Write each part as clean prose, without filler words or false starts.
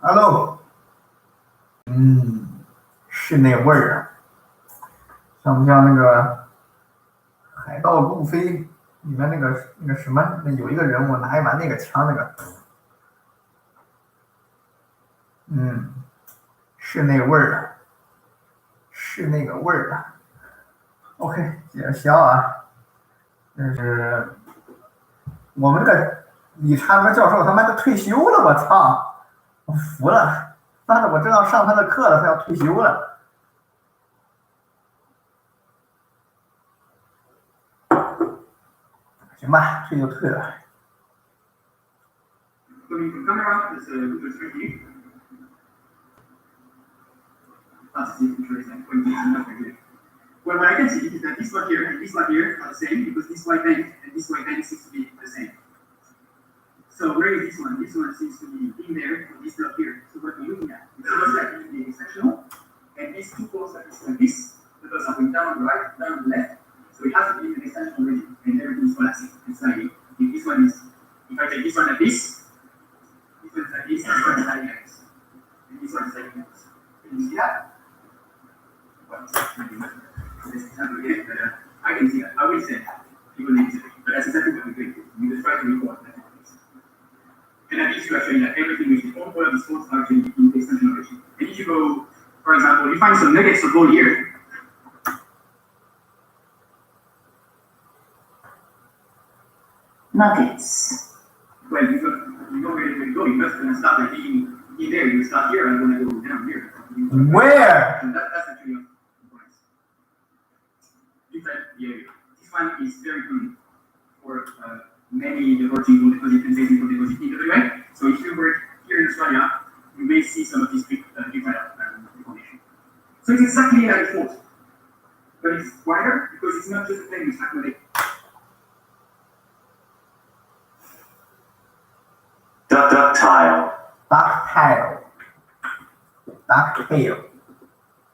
Hello，是那味儿啊，像不像那个海盗路飞里面那个什么，那有一个人物拿一把那个枪，那个，是那味儿啊，是那个味儿啊。OK，接着削啊，就是我们这个理查德教授他妈的退休了，我操，我服了，妈的，我正要上他的课了，他要退休了。行吧，退就退了。Camera is a good view. That's the interesting point. Well, what I can see is that this one here and this one here are the same because this white band and this white band seems to be the same. So where is this one? This one seems to be in there for this block here. So what we're looking at is those that is the sectional, and these two poles that is like this, because are going down the right, down the left. So it has to be an extension already, and everything is collapsing and sliding. If this one is, if I take this one like this one is like this one is like this, and this one is like this. Can you see that? This example here, I can see that. I will say that. People need to, but that's exactly what we're doing. We just try to record that. And that gives you actually that everything is all of these folds are actually in the extension operation. And if you go, for example, you find some nuggets of gold here. Nuggets. Well, you don't really go. You're just going to start like in there. You start here and going to go down here. Where? And that's actually a point. Inside the area. This one is very common for many diverging deposit and basing deposit in the way. So if you work here in Australia, you may see some of these big deformation. So it's exactly like a fault, but it's wider because it's not just a plane with accumulate. Ductile.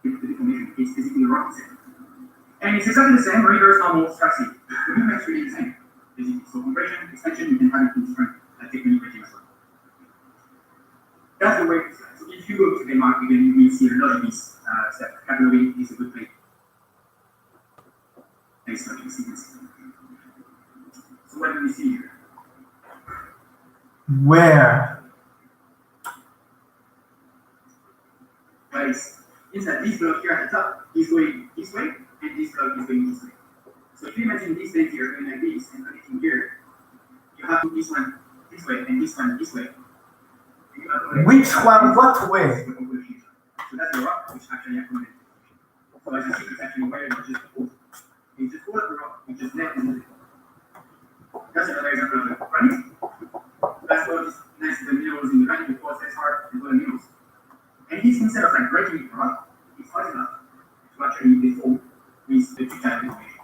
The deformation is physically wrong. And it's exactly the same reverse normal structure. The movement is really the same. Basically. So compression, extension, you can have it in different technique regime as well. That's the way it's like. So if you go to Denmark, again, you will see a lot of these stuff. Capillary is a good place. Thanks for the sequence. So what do we see here? Where? Guys, inside this block here at the top is going this way, and this block is going this way. So if you imagine this bend here going like this and connecting here, you have to this one this way and this one this way. Which one what way? So that's the rock which actually accommodates. So as you see, it's actually wired not just the pole. You just pull up the rock, you just net in the That's another example of the granite. That's all these nice little minerals in the granite, the quartz, hard, and other minerals. And this, instead of like breaking the rock, it's hard enough to actually deform with the two type information.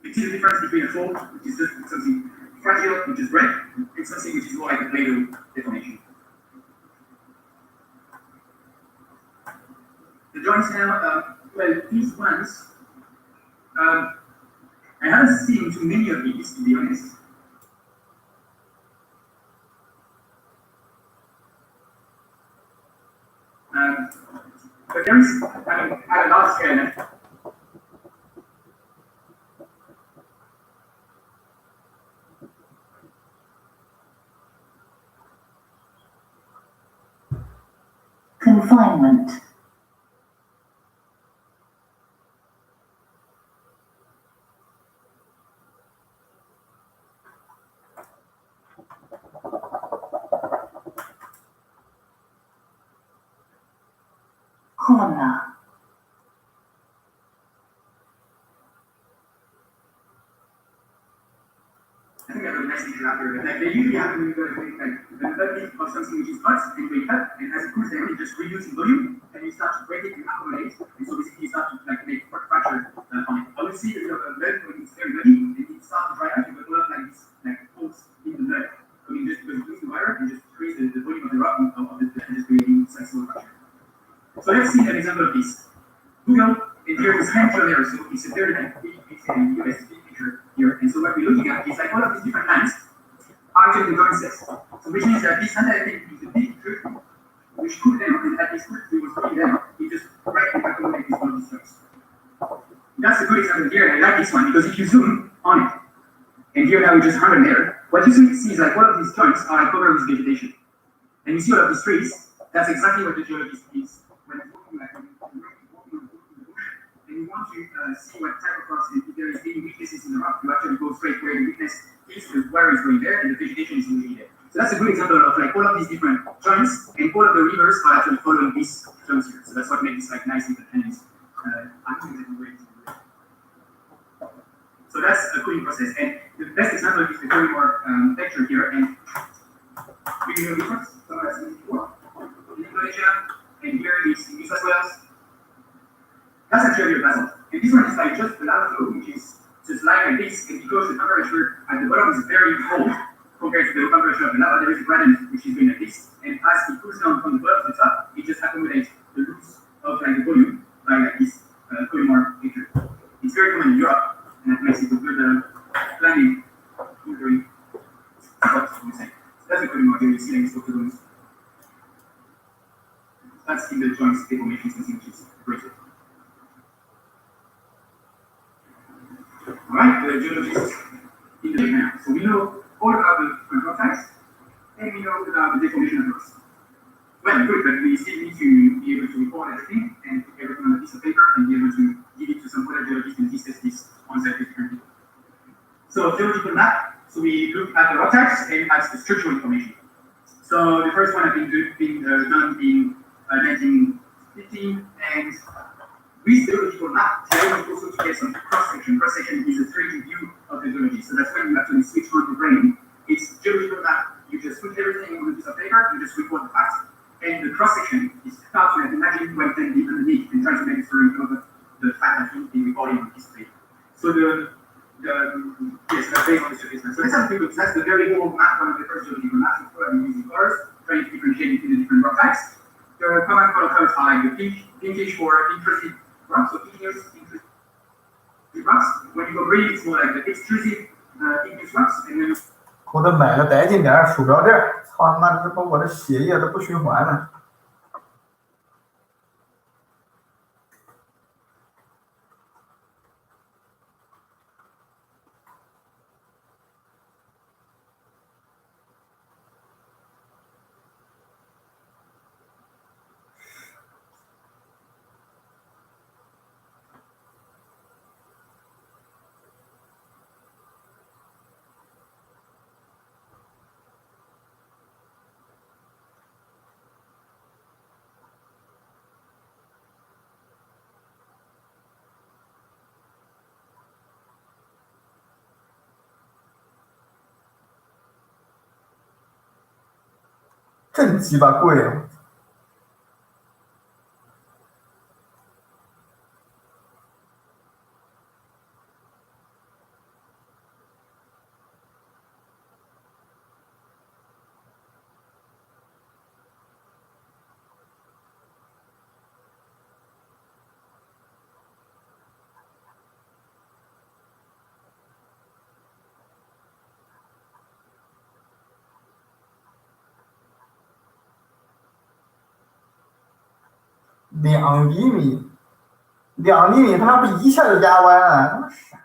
You see the difference between a fold, which is just something fragile, which is red, and something which is more like a Play-Doh deformation. The joints now, well, these ones, I haven't seen too many of these, to be honest. But there is, I mean, at a large scale, Confinement. Corner. I think I really nicely factor. Like they usually happen when you go to like the bit of something which is hot and wake up, and as it cools down, it just reduces volume, and you start to break it and accommodate, and so basically you start to like make fracture on it. I would see a bit of a mud when it's very muddy, and it starts to dry out, you got a lot of like this like holes in the mud. I mean, just because it moves the water and just increase the volume of the rock of the and just creating like small fracture. So let's see an example of this. Google, and here is central layer, so it's a very big USB picture here. And so what we're looking at is like all of these different lines are actually the joint sets. So which means that this entire thing is a big tree, which could then, and at this point, we will see them, it just right in accommodate this one of these joints. That's a good example here, and I like this one because if you zoom on it, and here now we just 100 there, what you see is like all of these joints are like covered with vegetation. And you see all of these trees, that's exactly what the geologist is when walking like when walking in the bush, and you want to see what type of rocks, and if there is any weaknesses in the rock, you actually go straight where the weakness is, the water is going there, and the vegetation is usually there. So that's a good example of like all of these different joints, and all of the rivers are actually following these joints here. So that's what makes this like nice independence. So that's a cooling process, and the best example is the Polymorph lecture here, and we know difference. So as before, in Indonesia, and here is in New South Wales. That's actually a basalt, and this one is like just the lava flow, which is just like this, and because the temperature at the bottom is very cold compared to the temperature of the lava, there is a gradient which is going like this, and as it cools down from the bottom to the top, it just accommodates the loss of like the volume by like this polymorph picture. It's very common in Europe, and that makes it a good planning filtering spot, I would say. So that's a polymorph here, you see like this octagonals. That's in the joints deformation, something which is great. Alright, the geologist in the now. So we know all about the control types, and we know about the deformation of rocks. Well, good, but we still need to be able to record everything and put everything on a piece of paper and be able to give it to some other geologist and test this on site with different people. So geological map. So we look at the rock types and at the structural information. So the first one has been done in 1915, and with the geological map, the aim is also to get some cross-section. Cross-section is a 3D view of the geology. So that's when you actually switch on the brain. It's geological map. You just put everything on a piece of paper, you just record the facts, and the cross-section is how to imagine what can be underneath and try to make a story of the fact that you've been recording on a piece of paper. So yes, that's based on the surface. So let's have a quick look. That's the very old map, one of the first geological maps. It's probably using colors, trying to differentiate between the different rock types. The common color codes are like the pinkish for intrusive rocks, so igneous intrusive rocks. When you go green, it's more like the extrusive igneous rocks, and then 我都买了带劲点鼠标垫，操他妈这把我的血液都不循环了。真鸡巴贵啊！2厘米，2厘米，他妈不一下就压弯了，他妈傻。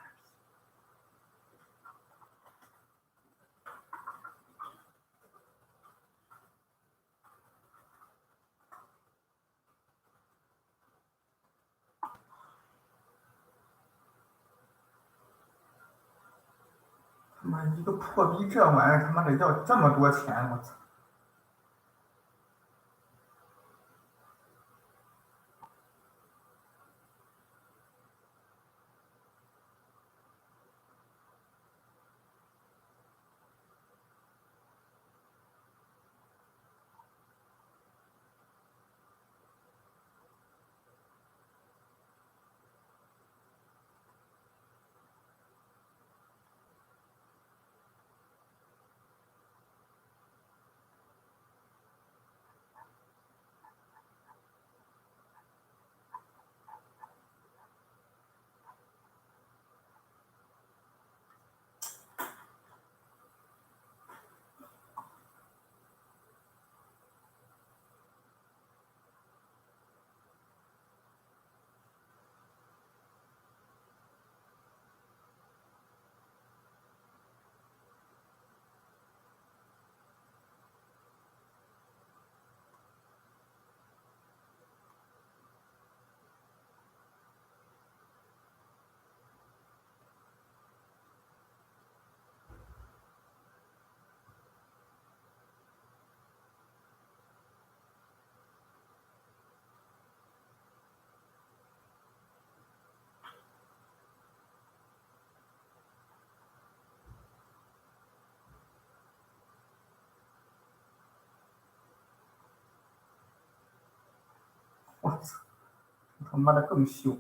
他妈一个破逼这玩意儿，他妈得要这么多钱，我操！他妈的更秀。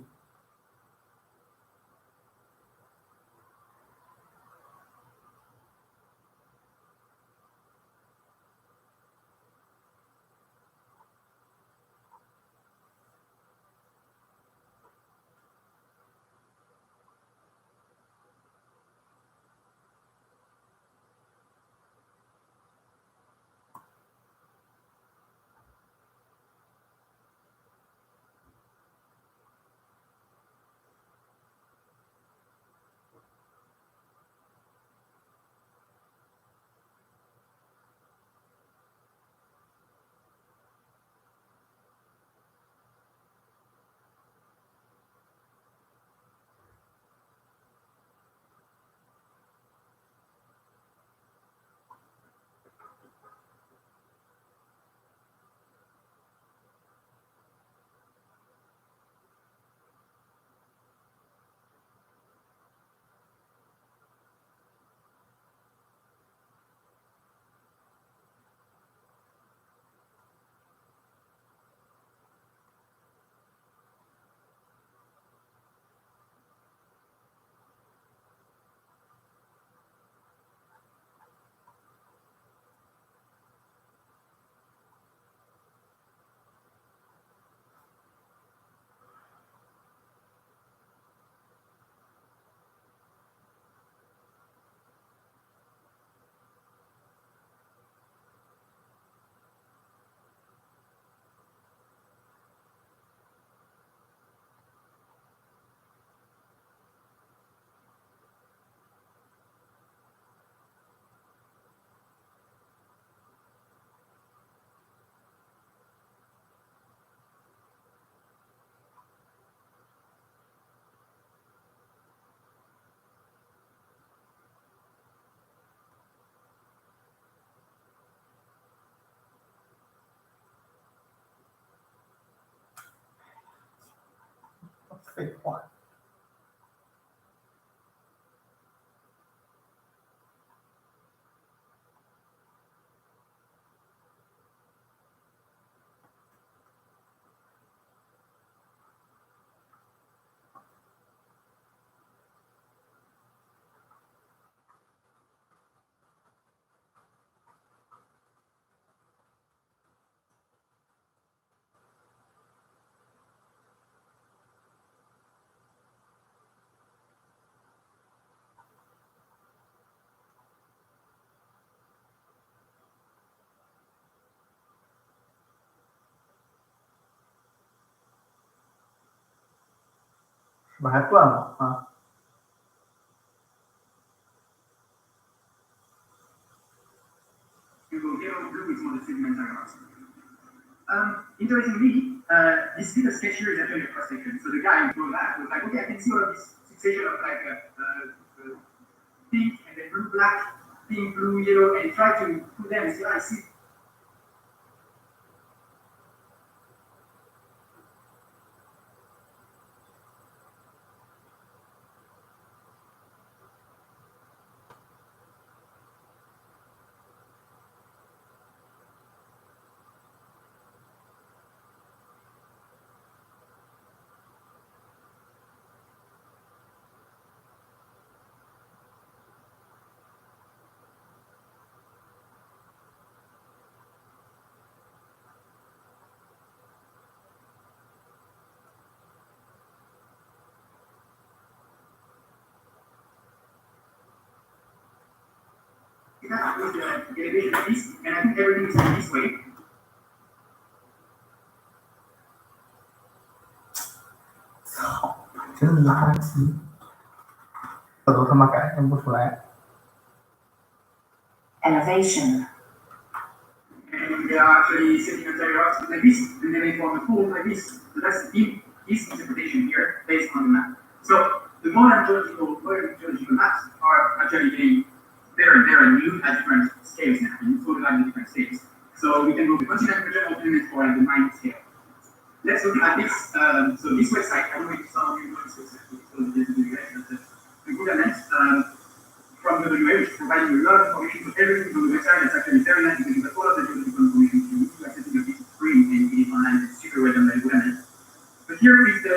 废话。是不是还断了啊？ Interestingly, this little sketch here is actually a cross section. So the guy who drew that was like, okay, I can see all of this succession of like pink and then blue, black, pink, blue, yellow, and try to put them and say, I see. That was the elevation of this, and I think everything is in this way. 操，真垃圾！这都他妈改正不出来。Elevation. And they are actually setting up their rocks like this, and then they form a pool like this. So that's this interpretation here based on the map. So the modern geological maps are actually getting very new at different scales now, in totally different scales. So we can go to continental measurement or like the mine scale. Let's look at this. So this website, I don't know if some of you know this website, so this is the Google Lens from the WA, which is providing a lot of information. So everything on the website is actually very nice because all of the geological information you need to access it is free and it is online. It's super well done by Google Lens. But here is the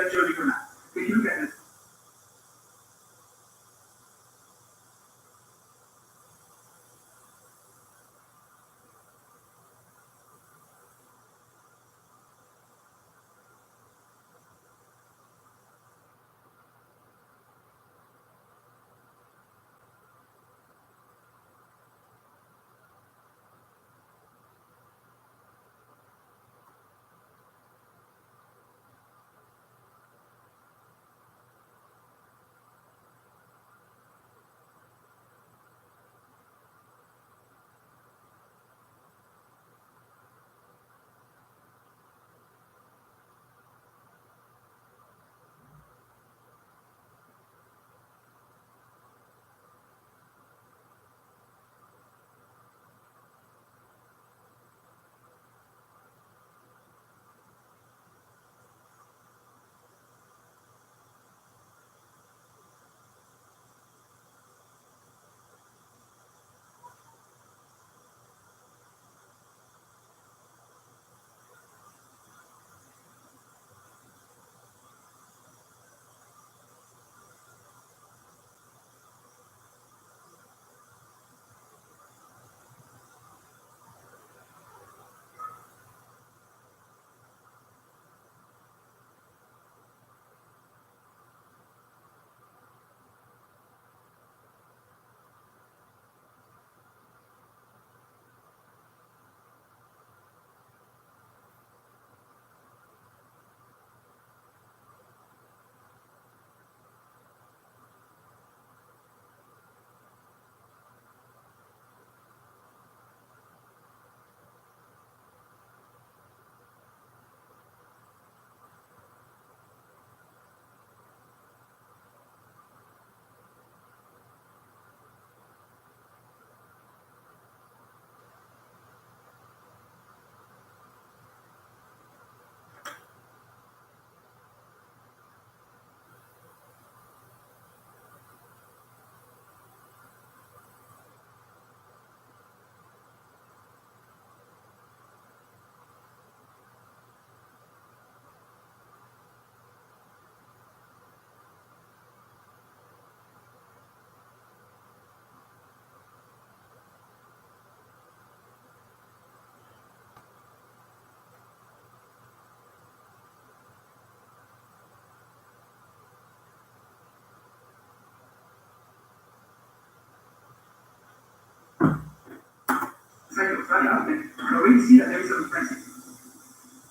It's like Australia, and so we see that there is some differences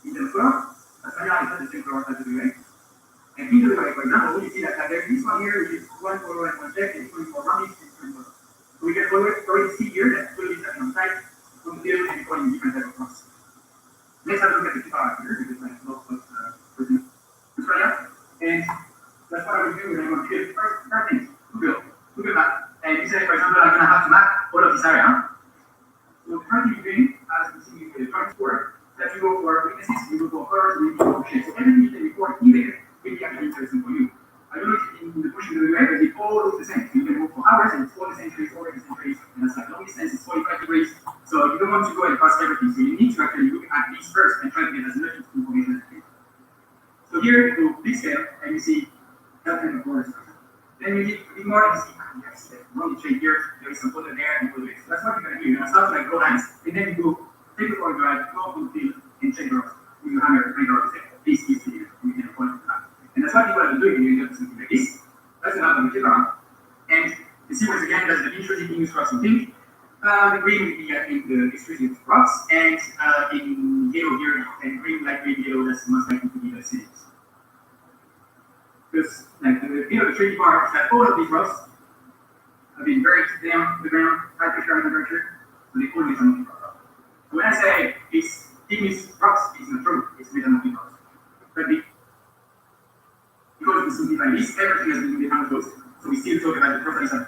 in the floor. Australia is not the same floor as the US. And in the US, for example, we see that there's this one here, which is one follower and one check, and it's going for rounding, and it's going for. So we can already see here that clearly is happening on site, from the field, and recording different types of rocks. Let's have a look at the TR here, because I have lots of person Australia. And that's what I will do when I go to field. First thing, Google map. And you say, for example, I'm going to have to map all of this area. So the first thing you're doing, as we see with the transport, that you go for witnesses, you go for cars, you go for shit. So everything you can record in there will be actually interesting for you. I don't know if in the bush in the US, it all looks the same. So you can go for hours and it's all the same trees, all the same trees, and it's like long distance, it's 45 degrees. So you don't want to go and cross everything. So you need to actually look at these first and try to get as much information as you can. So here you go big scale and you see that kind of borders. Then you need to be more and see, yes, long trade here, there is some photo there and photo there. So that's what you're going to do. You're going to start to like draw lines, and then you go take a photo drive, go to the field, and check the rocks. You hammer, bring the rocks there. This is the you can point to that. And that's what people have been doing when you get something like this. That's another one, click around. And the sequence again does the intrusive English rocks in pink. The green will be, I think, the extrusive rocks, and in yellow here, and green, light green, yellow, that's most likely to be the cities. Because like the tricky part is that all of these rocks have been buried down the ground, high pressure and temperature, so they always are not rocks. So when I say it's igneous rocks, it's not true, it's metamorphic rocks. But because we simplify this, everything has been decomposed, so we still talk about the properties of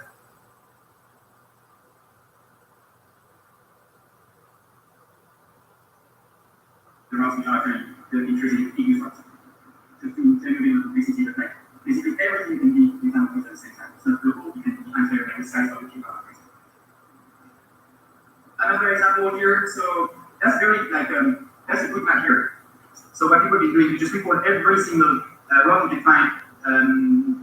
the rocks which are actually the intrinsic igneous rocks. To tell you the complexity of like basically everything can be decomposed at the same time. So the whole you can answer like the size of the cube. Another example here, so that's very like that's a good map here. So what people have been doing, you just record every single rock you can find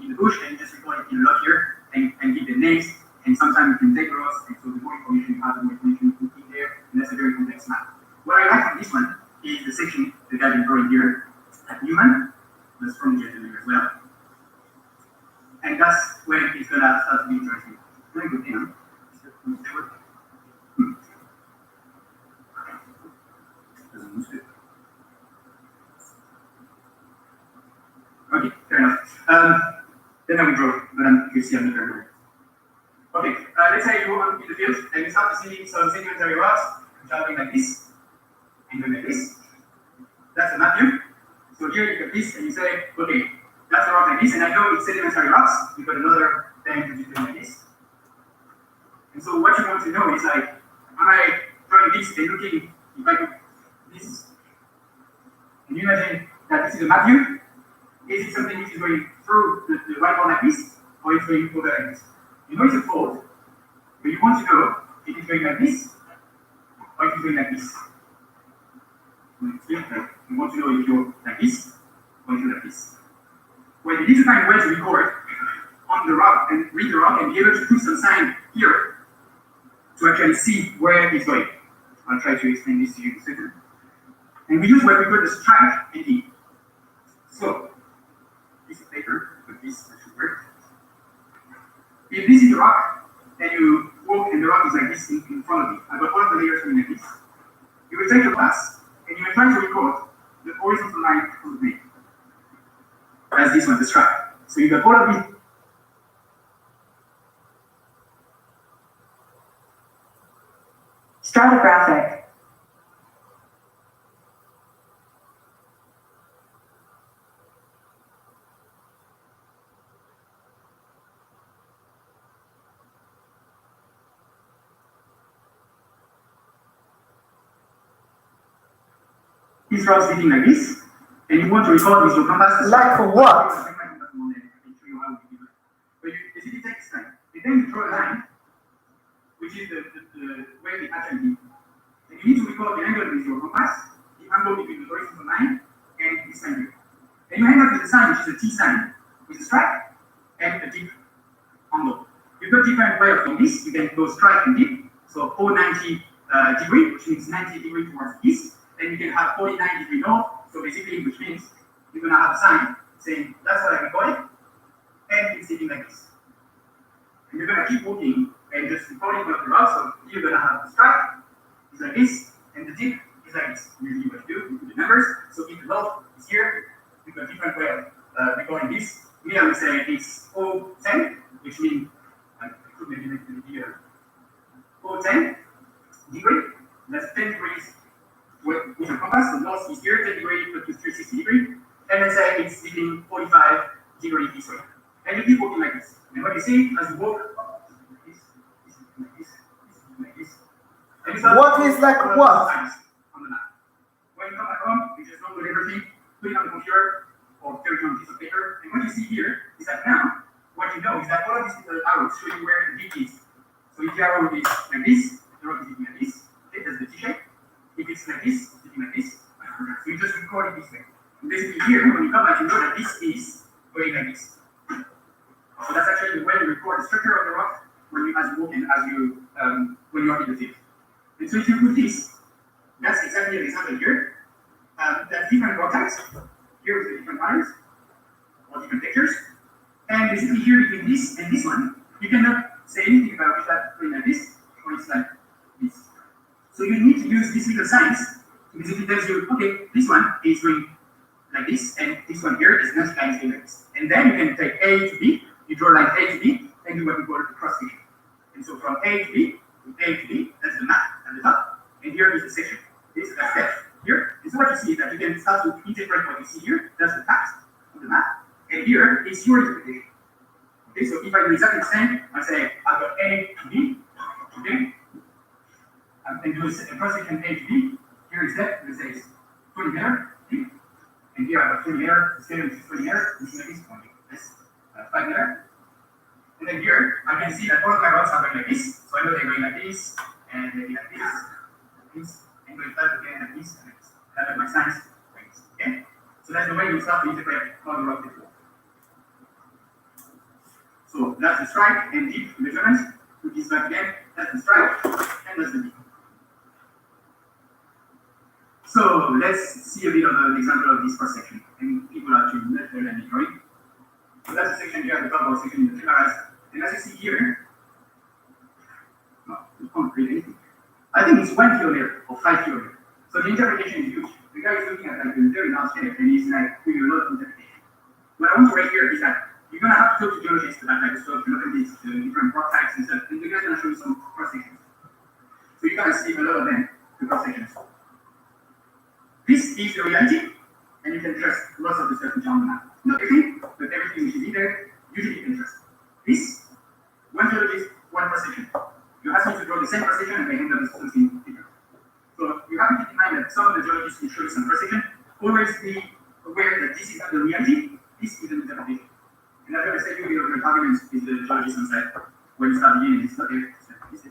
in the bush, and you just record it in a log here and give the names, and sometimes you can take the rocks, and so the more information you have, the more information you put in there, and that's a very complex map. What I like on this one is the section that I've been drawing here at Newman. That's from Geology as well. And that's when it's going to start to be interesting. Very good thing, huh? Okay, fair enough. Then I will draw, but you see I'm not very good. Okay, let's say you go on in the field and you start to see some sedimentary rocks which are going like this and going like this. That's a map view. So here you get this and you say, okay, that's a rock like this, and I know it's sedimentary rocks. You've got another thing which is doing like this. And so what you want to know is like, am I drawing this and looking if I do this? Can you imagine that this is a map view? Is it something which is going through the white ball like this, or it's going over like this? You know it's a fold, but you want to know if it's going like this, or if it's going like this. You want to know if you're like this, or if you're like this. Well, you need to find a way to record on the rock and read the rock and be able to put some sign here to actually see where it's going. I'll try to explain this to you in a second. And we use what we call the strike and E. So, this is paper, but this should work. If this is the rock, and you walk and the rock is like this in front of you, I've got all of the layers going like this. You will take a glass and you will try to record the horizontal line of the plane. As this one, the strike. So you got all of these. Stratigraphic. These rocks sitting like this, and you want to record with your compass. Like what? But you basically take this line, and then you draw a line, which is the way it actually be. And you need to record the angle with your compass, the angle between the horizontal line and this line here. And you end up with a sign, which is a T sign, with a strike and a dip angle. You've got different way of doing this. You can go strike and dip, so 490 degree, which means 90 degree towards the east. Then you can have 49 degree north, so basically, which means you're going to have a sign saying that's what I recorded, and it's sitting like this. And you're going to keep walking and just recording of the rock. So you're gonna have the strike is like this, and the dip is like this. Usually what you do, you put the numbers. So if the low is here, you've got different way of recording this. Me, I would say it's 010, which means I could maybe make it here 010 degree. That's 10 degrees with a compass. The north is here, 10 degrees up to 360 degrees. And let's say it's dipping 45 degrees this way. And you keep walking like this. And what you see as you walk, like this. And what is like what? On the map. When you come back home, you just download everything, put it on the computer, or carry it on a piece of paper. And what you see here is that now, what you know is that all of these little arrows show you where the dip is. So if the arrow is like this, the rock is dipping like this. Okay, that's the T-shape. If it's like this, it's dipping like this. So you just record it this way. And basically here, when you come back, you know that this is going like this. So that's actually the way you record the structure of the rock when you as you walk and as you when you are in the field. And so if you put this, that's exactly the example here. That's different rock types. Here with the different colors or different textures. And basically here between this and this one, you cannot say anything about if that's going like this or it's like this. So you need to use this little signs to basically tell you, okay, this one is going like this, and this one here is not going like this. And then you can take A to B, you draw line A to B, and do what we call the cross section. And so from A to B, that's the map at the top, and here is the section. This is the step here. And so what you see is that you can start to interpret what you see here. That's the fact of the map, and here is your interpretation. Okay, so if I do exactly the same, I say I've got A to B, okay, and do a cross section A to B. Here is that, and it says 20 meter, okay? And here I have 20 meter, the scale is 20 meter, this is this 5 meter. And then here I can see that all of my rods are going like this, so I know they're going like this, and maybe like this, and going further again like this, and like this. That's like my signs like this, okay? So that's the way you start to interpret how the rock is working. So that's the strike and dip measurement, which is back again, that's the strike, and that's the dip. So let's see a bit of an example of this cross section, and people are actually not very good at drawing. So that's the section here at the top, or section in the cameras. And as you see here, no, you can't create anything. I think it's 1 kilometer or 5 kilometers. So the interpretation is huge. The guy is looking at like a very large scale, and he's like doing a lot of interpretation. What I want to write here is that you're gonna have to talk to geologists about like stuff, look at these different rock types and stuff, and the guy's gonna show you some cross sections. So you're gonna see a lot of them, the cross sections. This is the reality, and you can trust lots of the stuff which are on the map. Not everything, but everything which is in there, usually you can trust. This, one geologist, one cross section. You ask me to draw the same cross section, and they end up with something different. So you have to keep in mind that some of the geologists will show you some cross section. Always be aware that this is not the reality, this is an interpretation. And that's why I said you will have arguments with the geologist on site. When you start beginning, it's not there, it's not this.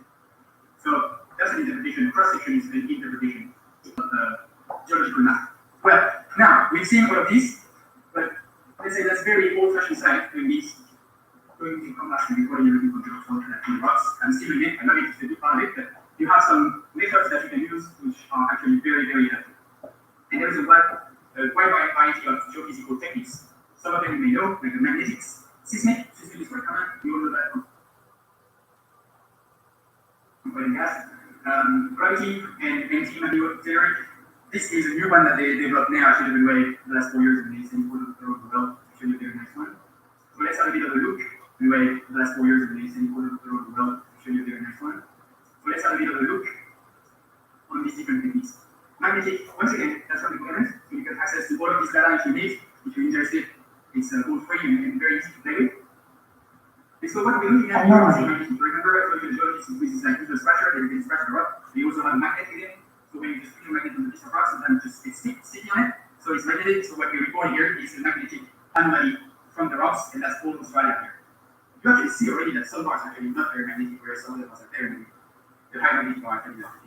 So that's an interpretation. Cross section is an interpretation of the geological map. Well, now we've seen all of this, but let's say that's very old-fashioned side doing this, going to compass and recording everything from the rocks. I'm still doing it, I'm not interested in part of it, but you have some methods that you can use which are actually very, very helpful. And there is a wide variety of geophysical techniques. Some of them you may know, like the magnetics, seismic is quite common, you all know that from oil and gas, gravity and anti-manual theory. This is a new one that they developed now, actually they've been waiting the last 4 years, and it's in the world, actually a very nice one. So let's have a bit of a look. We waited the last 4 years, and it's in the world, actually a very nice one. So let's have a bit of a look on these different techniques. Magnetic, once again, that's one component, so you can access to all of this data if you need, if you're interested. It's all free and very easy to play with. And so what we're looking at here is magnetic. Remember, I told you the geology is like a scratcher, that you can scratch the rock. We also have a magnet again. So when you just put your magnet on the piece of rock, sometimes it's sticky on it. So it's magnetic. So what we record here is the magnetic anomaly from the rocks, and that's almost right up here. You actually see already that some parts are actually not very magnetic, whereas some of the parts are very magnetic. The high magnetic are actually not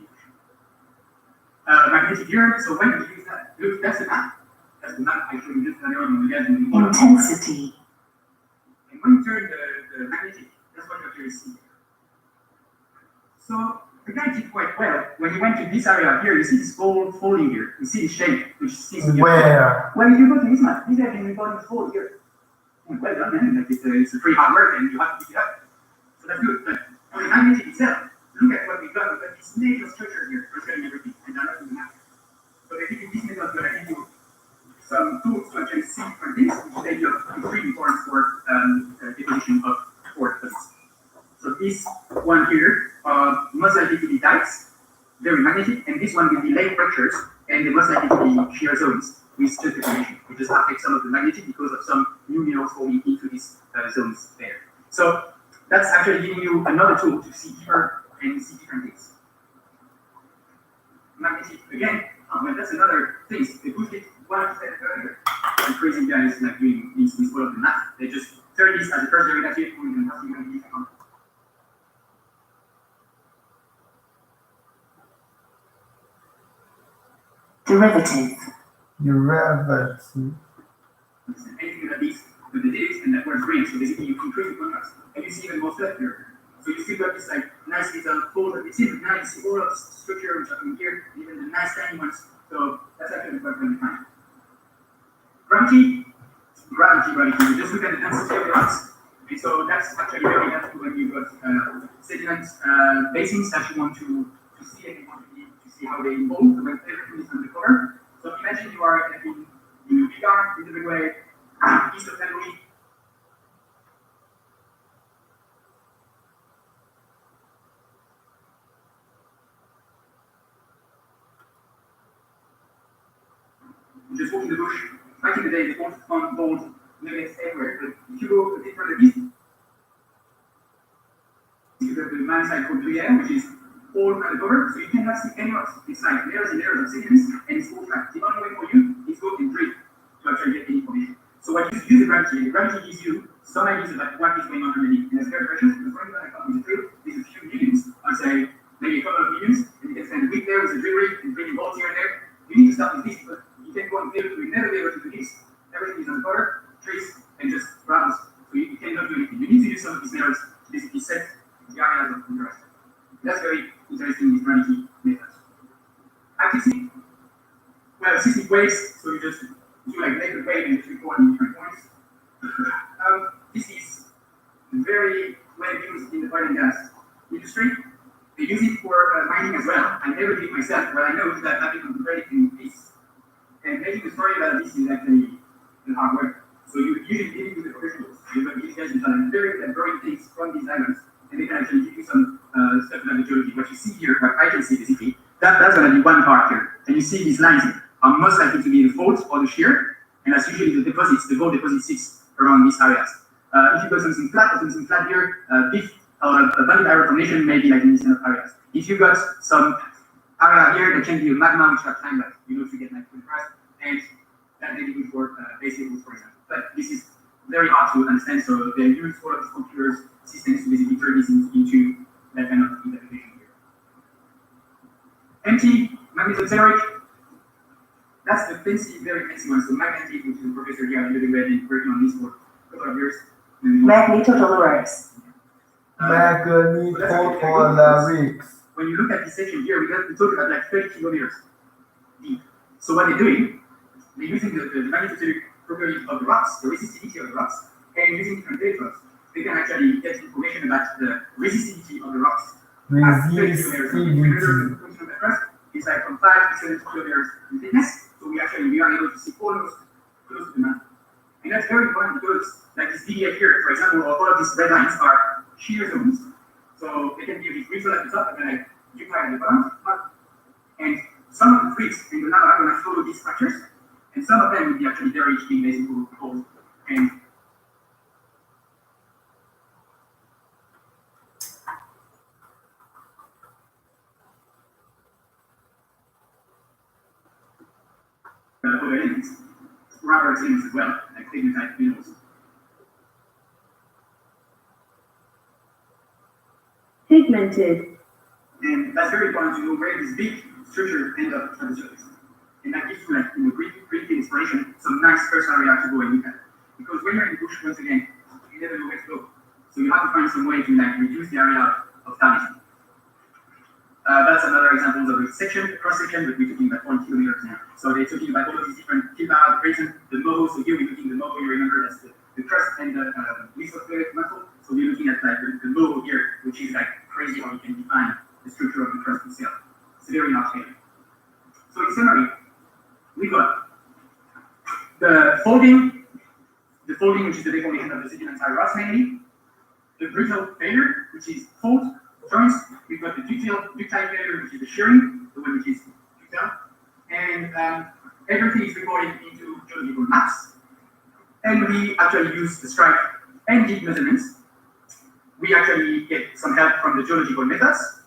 magnetic here. So when do you use that? Look, that's the map. That's the map I showed you just earlier on. Intensity. And when you turn the magnetic, that's what you actually see. So the guy did quite well. When you went to this area here, you see this fold folding here. You see the shape, which seems to be where? Well, if you go to this map, this guy can record this fold here. Well done, man. Like it's a pretty hard work, and you have to pick it up. So that's good. But For the magnetic itself, look at what we've got. We've got this major structure here, transferring everything, and now not in the map. So basically, this method is going to give you some tools to actually see different things, which then you have extreme importance for deposition of core deposits. So this one here most likely to be dikes, very magnetic, and this one will be lake fractures, and they most likely to be shear zones with just deformation. We just affect some of the magnetic because of some new minerals falling into these zones there. So that's actually giving you another tool to see deeper and see different things. Magnetic again, well, that's another thing. They pushed it one step further. The crazy guys like doing this all of the math. They just turn this as a first derivative and nothing going to be found. Derivative. Anything that leads to the digits and that words green. So basically you increase the contrast. And you see even more stuff here. So you still got this like nice little fold. It seems nice. You see all of this structure which are from here, even the nice tiny ones. So that's actually quite really fine. Gravity. You just look at the density of the rocks. And so that's actually very helpful when you've got sediment basins that you want to see and you want to see how they evolve when everything is undercover. So imagine you are in Bigard, in the Midway, east of February. You just walk in the bush. Back in the day, they wanted to find gold nuggets everywhere. But if you go a bit further east, you have the mountain called Gruyere, which is all undercover, so you cannot see any rocks. It's like layers and layers of sediments, and it's all flat. The only way for you is go and drill to actually get any information. So what you use the gravity gives you some ideas about what is going on underneath. And it's very precious, because when you're going to come with a drill, there's a few millions, I'd say maybe a couple of millions, and you can spend a week there with a drill rig and drilling bolts here and there. You need to start with this, but you can go and drill, you will never be able to do this. Everything is undercover, trees, and just gravels. So you cannot do anything. You need to use some of these layers to basically set the areas of interest. That's very interesting with gravity methods. Activity, well, seismic waves, so you just do like naked wave and you record in different points. This is very well used in the oil and gas industry. They use it for mining as well. I never did it myself, but I know that I've been contemplating this. And making a story about this is actually hard work. So you usually deal with the professionals. You have these guys who are very good at drawing things from these islands, and they can actually give you some stuff about the geology. What you see here, what I can see basically, that's going to be one part here. And you see these lines are most likely to be the fault or the shear, and that's usually the deposits, the gold deposit sits around these areas. If you got something flat or something flat here, big a banded iron formation may be like in these kind of areas. If you got some area here that can be a magma which have time lapse, to get like compressed, and that may be good for base levels, for example. But this is very hard to understand, so they use all of these computers systems to basically turn this into that kind of interpretation here. Empty magnetocellular. That's the fancy, very fancy one. So magnetic, which is a professor here at Geology, been working on this for a couple of years. Magnetotellurics. Magnetotellurics. When you look at this section here, we talk about like 30 kilometers deep. So what they're doing, they're using the magnetotelluric property of the rocks, the resistivity of the rocks, and using different electrodes, they can actually get information about the resistivity of the rocks. Resistivity. It's like from 5 to 7 kilometers in thickness, so we are able to see almost close to the mountain. And that's very important because, like this VDF here, for example, all of these red lines are shear zones. So they can be a bit brittle at the top and then like duplicate at the bottom. And some of the twigs in the lava are going to follow these structures, and some of them will be actually very big basically gold. And other elements, rubber things as well, like pigmentite minerals. Pigmented. And that's very important to know where this big structure ends up on the surface. And that gives you like great inspiration, some nice first area to go and look at. Because when you're in the bush, once again, you never know where to go. So you have to find some way to like reduce the area of damage. That's another example of a section, a cross section, but we're talking about 1 kilometers now. So they're talking about all of these different Kilbara, the moho. So here we're looking at the moho, you remember that's the crust and the lithospheric mantle. So So we're looking at like the law here, which is like crazy how you can define the structure of the crust itself. It's a very large scale. So in summary, we've got the folding, which is the deformation of the sedimentary rocks mainly, the brittle failure, which is fault joints. We've got the ductile failure, which is the shearing, the one which is ductile, and everything is recorded into geological maps. And we actually use the strike and deep measurements. We actually get some help from the geological methods,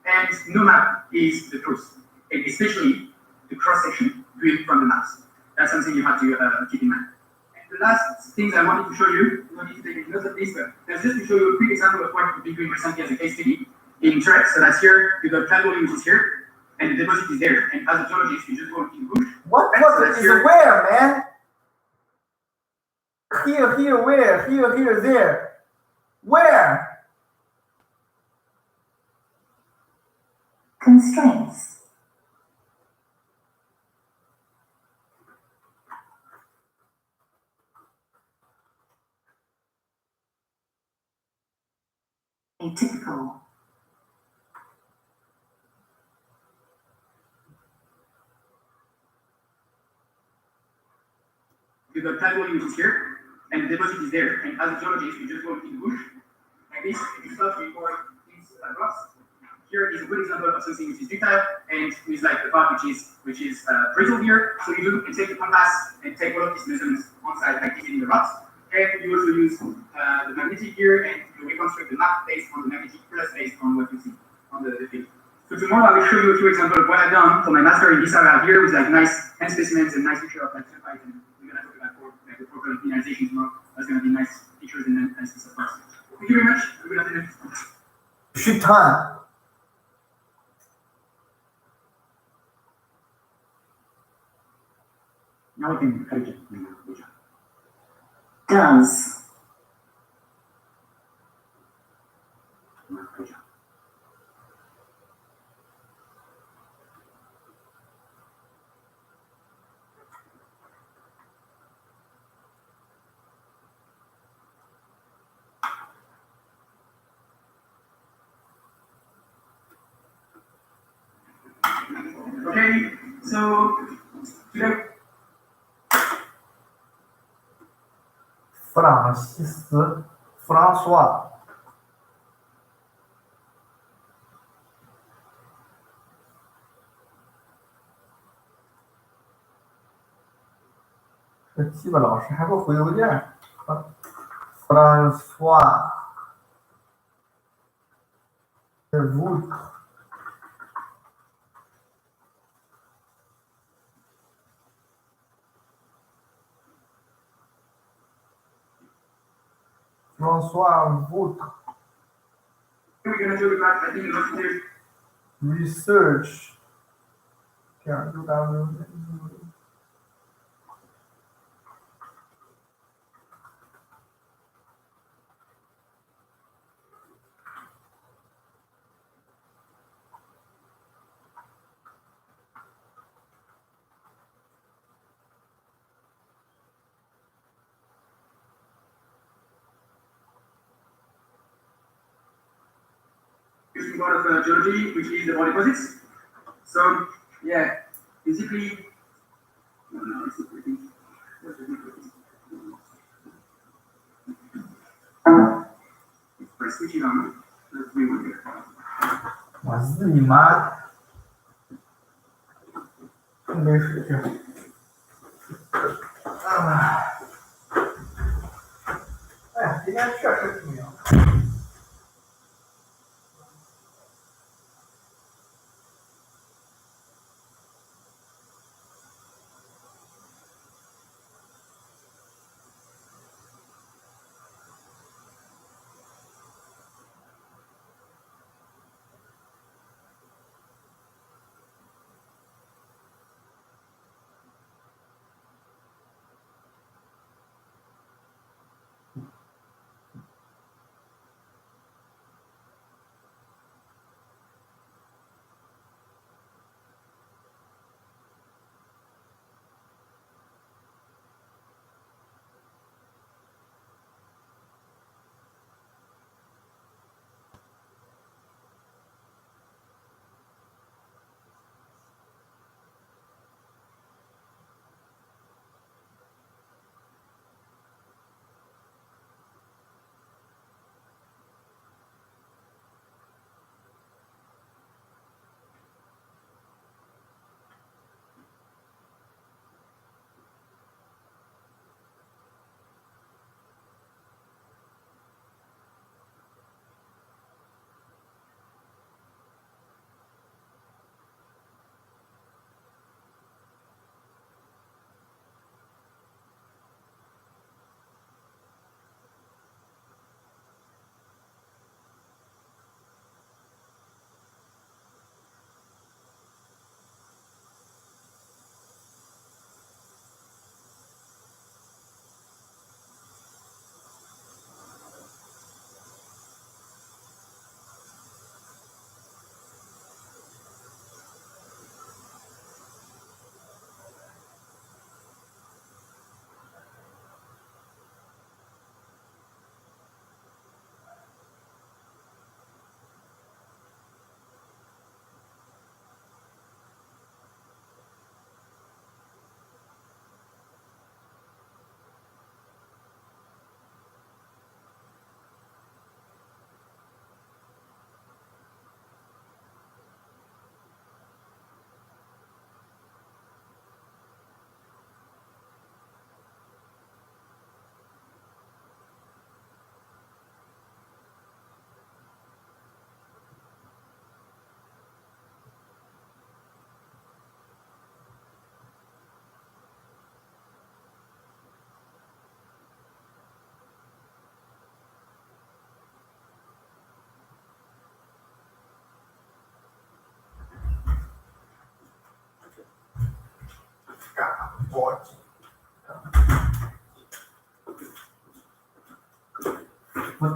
and no map is the truth, and especially the cross-section viewed from the maps. That's something you have to keep in mind. And the last things I wanted to show you, you don't need to take notes of this, but that's just to show you a quick example of what we've been doing recently as a case study in Turret. So that's here, you've got Cloud which is here, and the deposit is there. And as a geologist, you just go in the bush. What is where, man? Here, where? Here, there. Where? Constraints. Atypical. You've got Cloud which is here, and the deposit is there. And as a geologist, you just go in the bush, like this, and you start to record these rocks. Here is a good example of something which is ductile, and with like the part which is brittle here. So you do and take the compass and take all of these measurements on site by digging the rocks. And you also use the magnetic here, and you reconstruct the map based on the magnetic plus based on what you see on the field. So tomorrow I will show you a few examples of what I've done for my master in this area here with like nice hand specimens and nice picture of like sulfite, and we're gonna talk about like the proper mineralization tomorrow. That's gonna be nice pictures and nice stuff. Thank you very much. Good afternoon. Shit time. Now we can edit it. Does. Okay, so today François. 这鸡巴老师还给我回邮件，François de Voutre. François Voutre. we're gonna do about I think about here. Research. Using part of geology, which is the ore deposits. So yeah, basically, no, it's not working. By switching on, let's rework it. 我日你妈！没水去。哎呀，今天确实挺凉。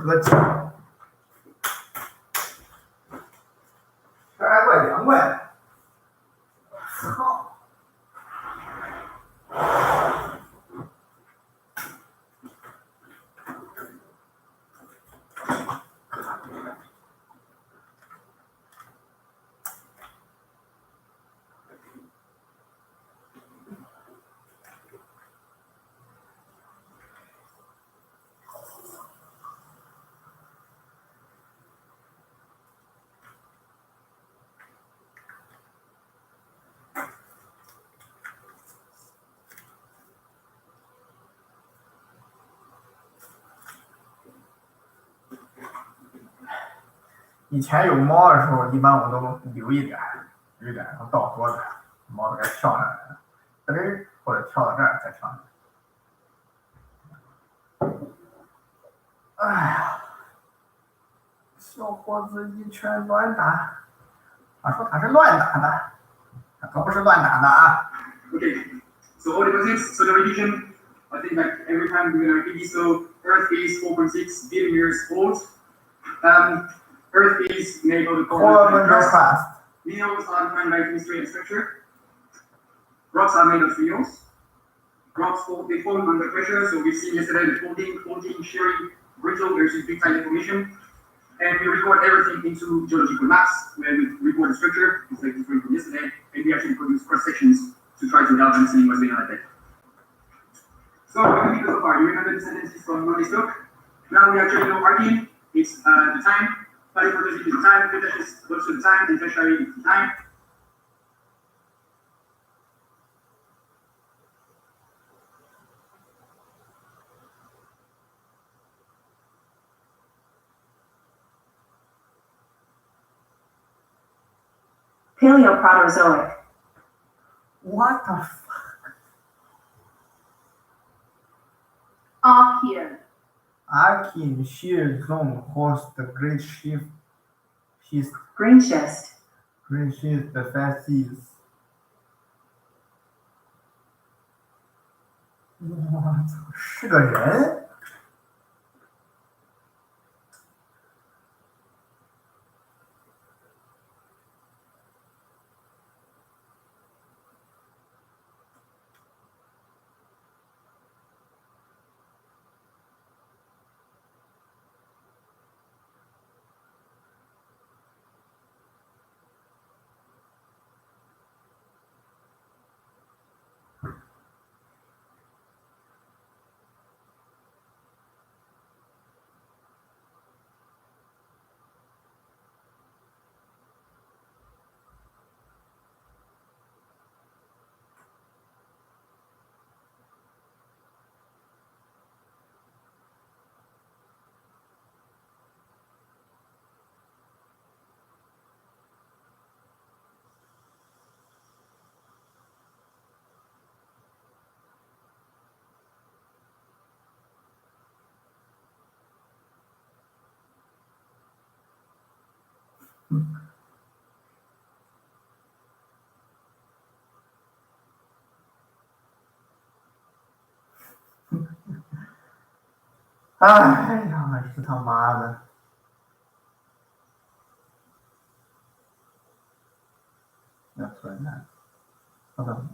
得劲，这还怪凉快的。操！以前有猫的时候，一般我都留一点，然后倒桌子，猫就该跳上来了，嘚儿或者跳到这儿再跳上来。哎呀，小伙子一拳乱打，他说他是乱打的，他可不是乱打的啊。Okay, so all deposits, so the revision, I think like every time we're gonna repeat this, so Earth is 4.6 billion years old. Earth is made of the core crust. Minerals are defined by chemistry and structure. Rocks are made of minerals. Rocks they form under pressure, so we've seen yesterday the folding, shearing, brittle versus big time deformation. And we record everything into geological maps where we record the structure, it's like different from yesterday, and we actually produce cross sections to try to help understanding what's going on at that. So what do we do so far? You remember the sentences from Monday's talk? Now we actually know Arkin, it's the time, paleontology is the time, Cretaceous is also the time, and tertiary is the time. Paleoproterozoic. What the fuck? Archean. Archean shear zone hosts the great Green schist. green schist facies. 我操，是个人？哎呀，是他妈的！要存在，好的。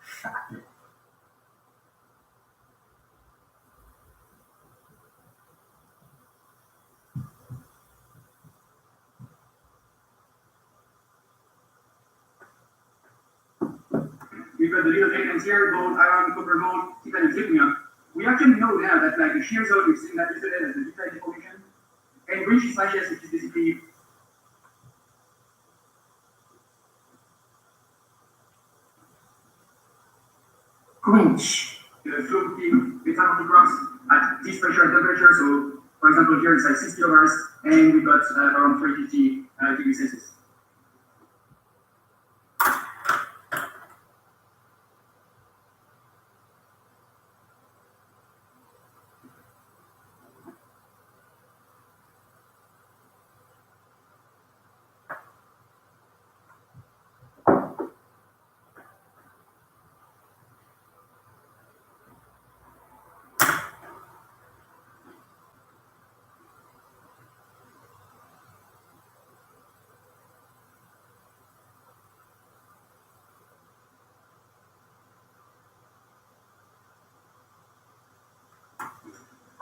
傻逼！ we've got the little elements here, gold, iron, copper, gold, titan, and zirconium. We actually know now that like the shear zone, we've seen that yesterday as the different deformation, and green slashes, which is basically Grinch. the flow between metamorphic rocks at this pressure and temperature. So, for example, here it's like 6 kilobars, and we've got around 350 degrees Celsius.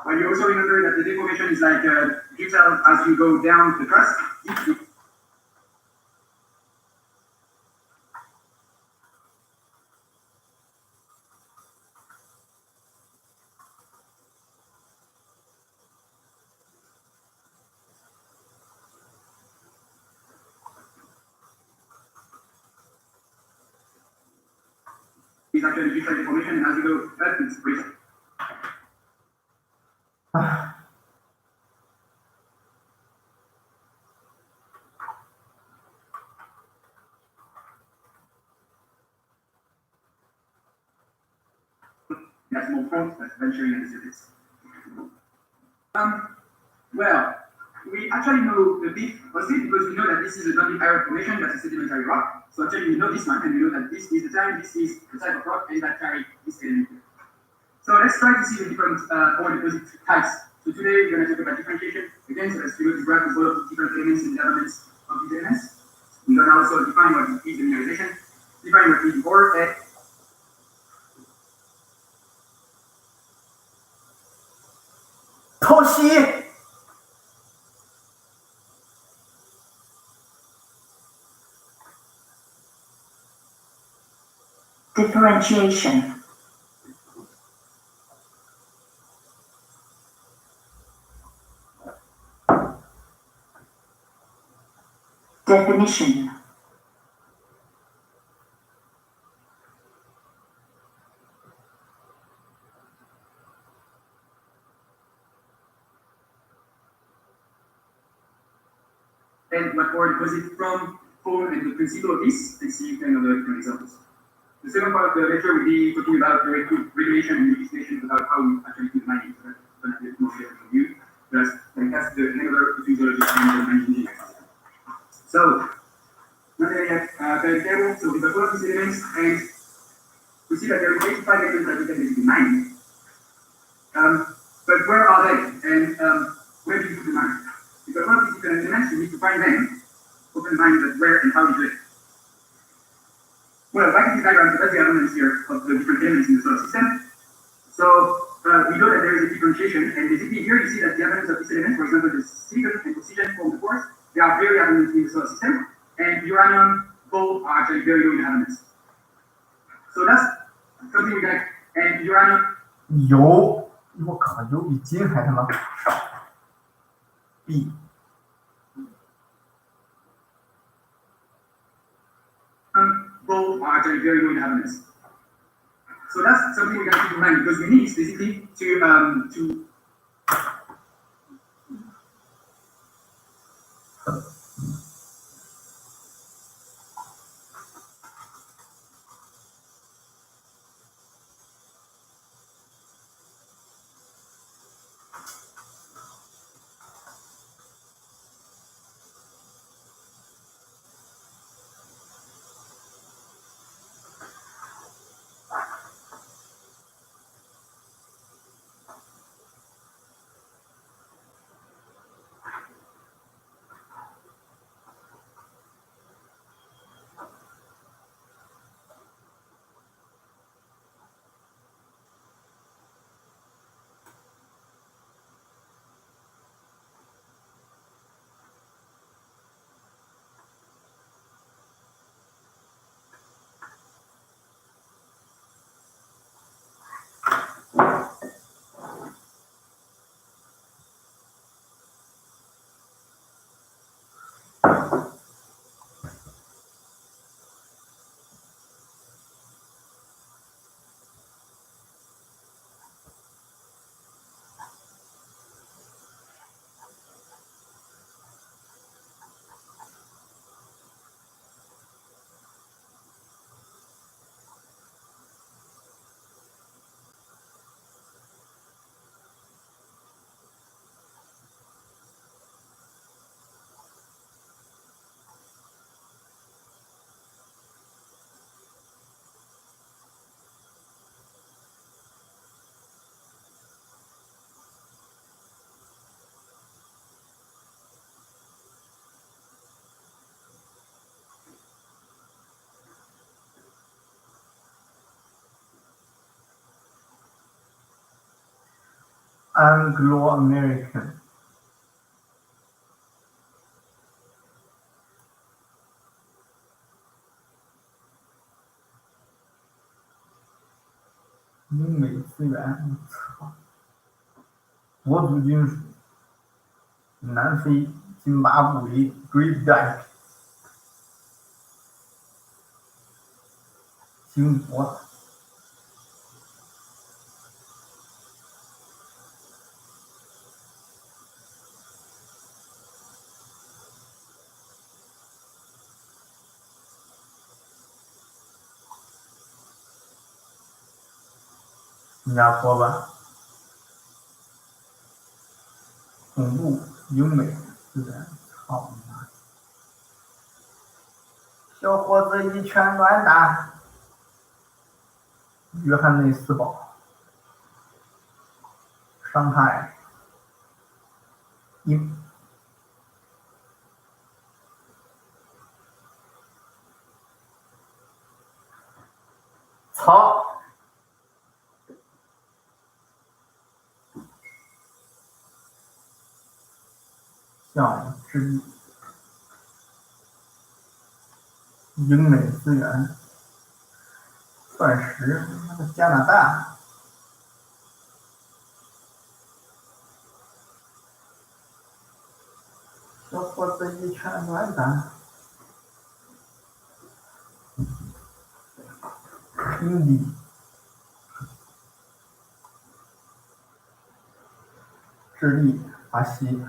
But you also remember that the deformation is like detailed as you go down the crust. It's actually detailed deformation, and as you go up, it's brittle. That's more front, that's venturing at the surface. Well, we actually know a bit of it because we know that this is a non-iron formation, that's a sedimentary rock. So actually we know this one, and we know that this is the time, this is the type of rock, and that carry this element here. So let's try to see the different ore deposit types. So today we're going to talk about differentiation. Again, so let's figure the graph of all of the different elements and the elements of these elements. We're going to also define what is the mineralization, define what is the ore, and偷袭。 Differentiation. Definition. what ore deposit from, form, and the principle of this, and see kind of the different examples. The second part of the lecture will be talking about the regulation and legislation about how we actually do mining. So that's going to be more clear from you. That's the enabler between geology and the mining engineering. So, now that we have periodic table, so we've got all of these elements, and we see that there are 85 elements that we can basically mine. But where are they? And where do you put the mine? Because all of these different elements, you need to find them, open mine, but where and how you do it. Well, back in the diagram, so that's the elements here of the different elements in the solar system. So we know that there is a differentiation, and basically here you see that the elements of this element, for example, the silicon and oxygen form the quartz, they are very abundant in the solar system, and uranium, gold are actually very low in elements. So that's something we got, and uranium. 油，我靠，油比金还他妈少。B。 Both are actually very low in elements. So that's something we gotta keep in mind because we need basically to Anglo-American。英美资源，操！国族金属，南非、津巴布韦、Great Dyke、英国。新加坡吧，总部英美资源，操你妈！小伙子一拳乱打，约翰内斯堡，上海，操！项目之一，英美资源，钻石，加拿大。小伙子一拳乱打，印地，智利，巴西，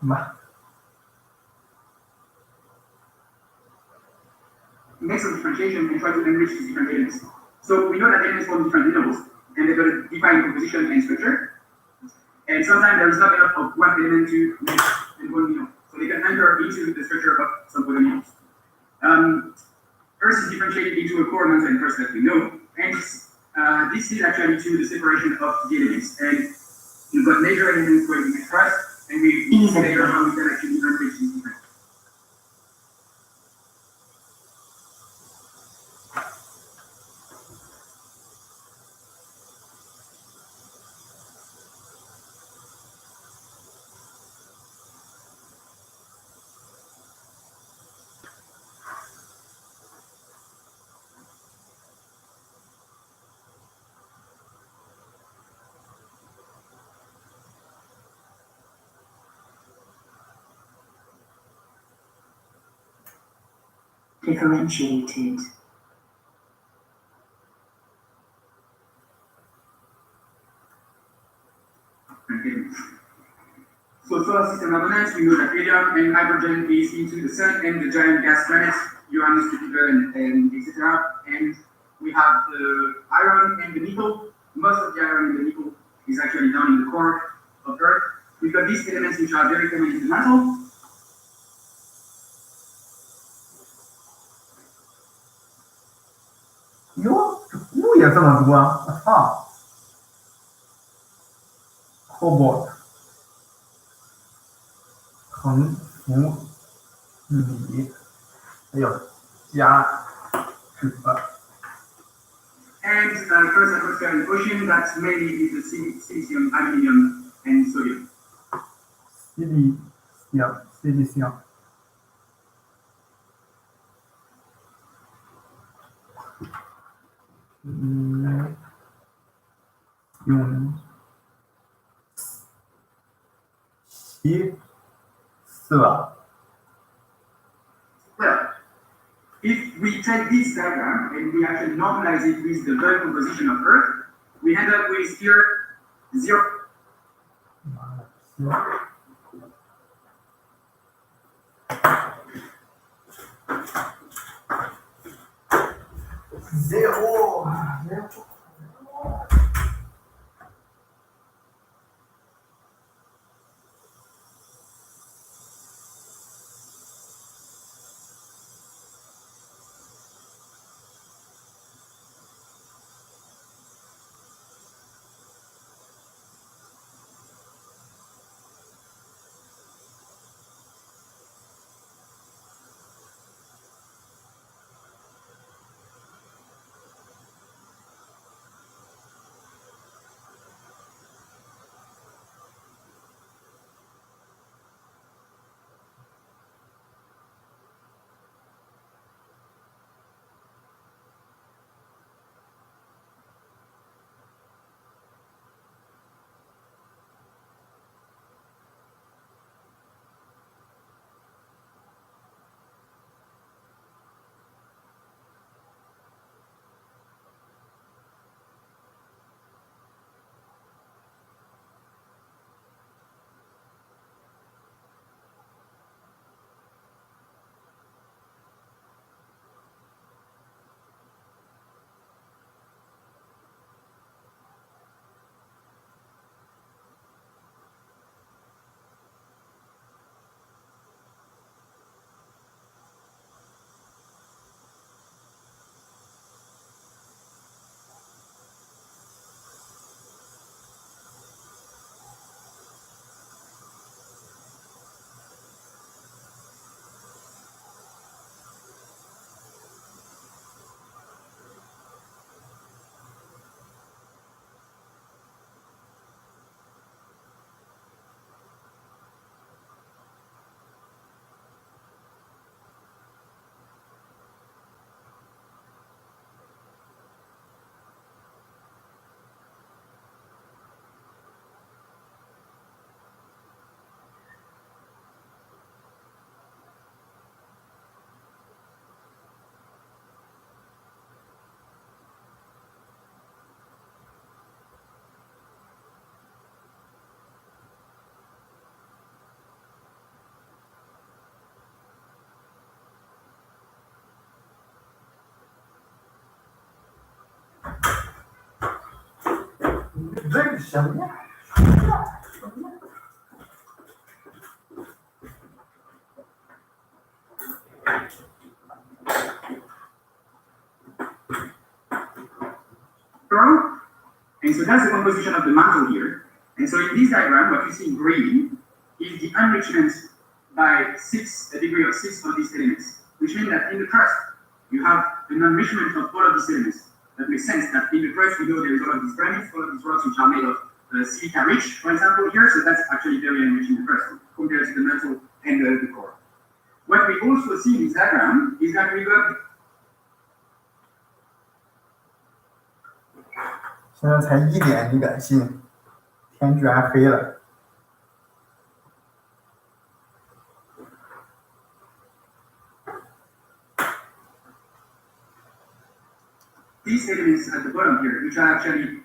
妈。Make some differentiation and try to enrich these different elements. So we know that elements form different minerals, and they've got a defined composition and structure. And sometimes there is not enough of one element to make one mineral. So they can enter into the structure of some other minerals. Earth is differentiated into a core, mantle, and crust that we know. And this is actually to the separation of the elements. And you've got major elements where we make crust, and we later how we can actually enrich these different. Differentiated. So solar system abundance, we know that helium and hydrogen is into the sun and the giant gas planets, Uranus, Jupiter, and etc. And we have the iron and the nickel. Most of the iron and the nickel is actually down in the core of Earth. We've got these elements which are very common in the mantle.哟，这钴也这么多，我操 ！cobalt、硼、氟、锂，还有钾、锗。And first atmosphere and ocean, that's mainly the silicium, aluminum, and sodium. silicium。用其色。Well, if we take this diagram and we actually normalize it with the Earth composition of Earth, we end up with here 0. Zero. 什么呀？And so that's the composition of the mantle here. And so in this diagram, what you see in green is the enrichment by a degree of 6 of these elements, which means that in the crust, you have an enrichment of all of these elements. That makes sense that in the crust, we know there is all of these pyramids, all of these rocks which are made of silica rich, for example, here. So that's actually very enriching the crust compared to the mantle and the core. What we also see in this diagram is that we got 现在才1点，你敢信？天居然黑了。these elements at the bottom here, which are actually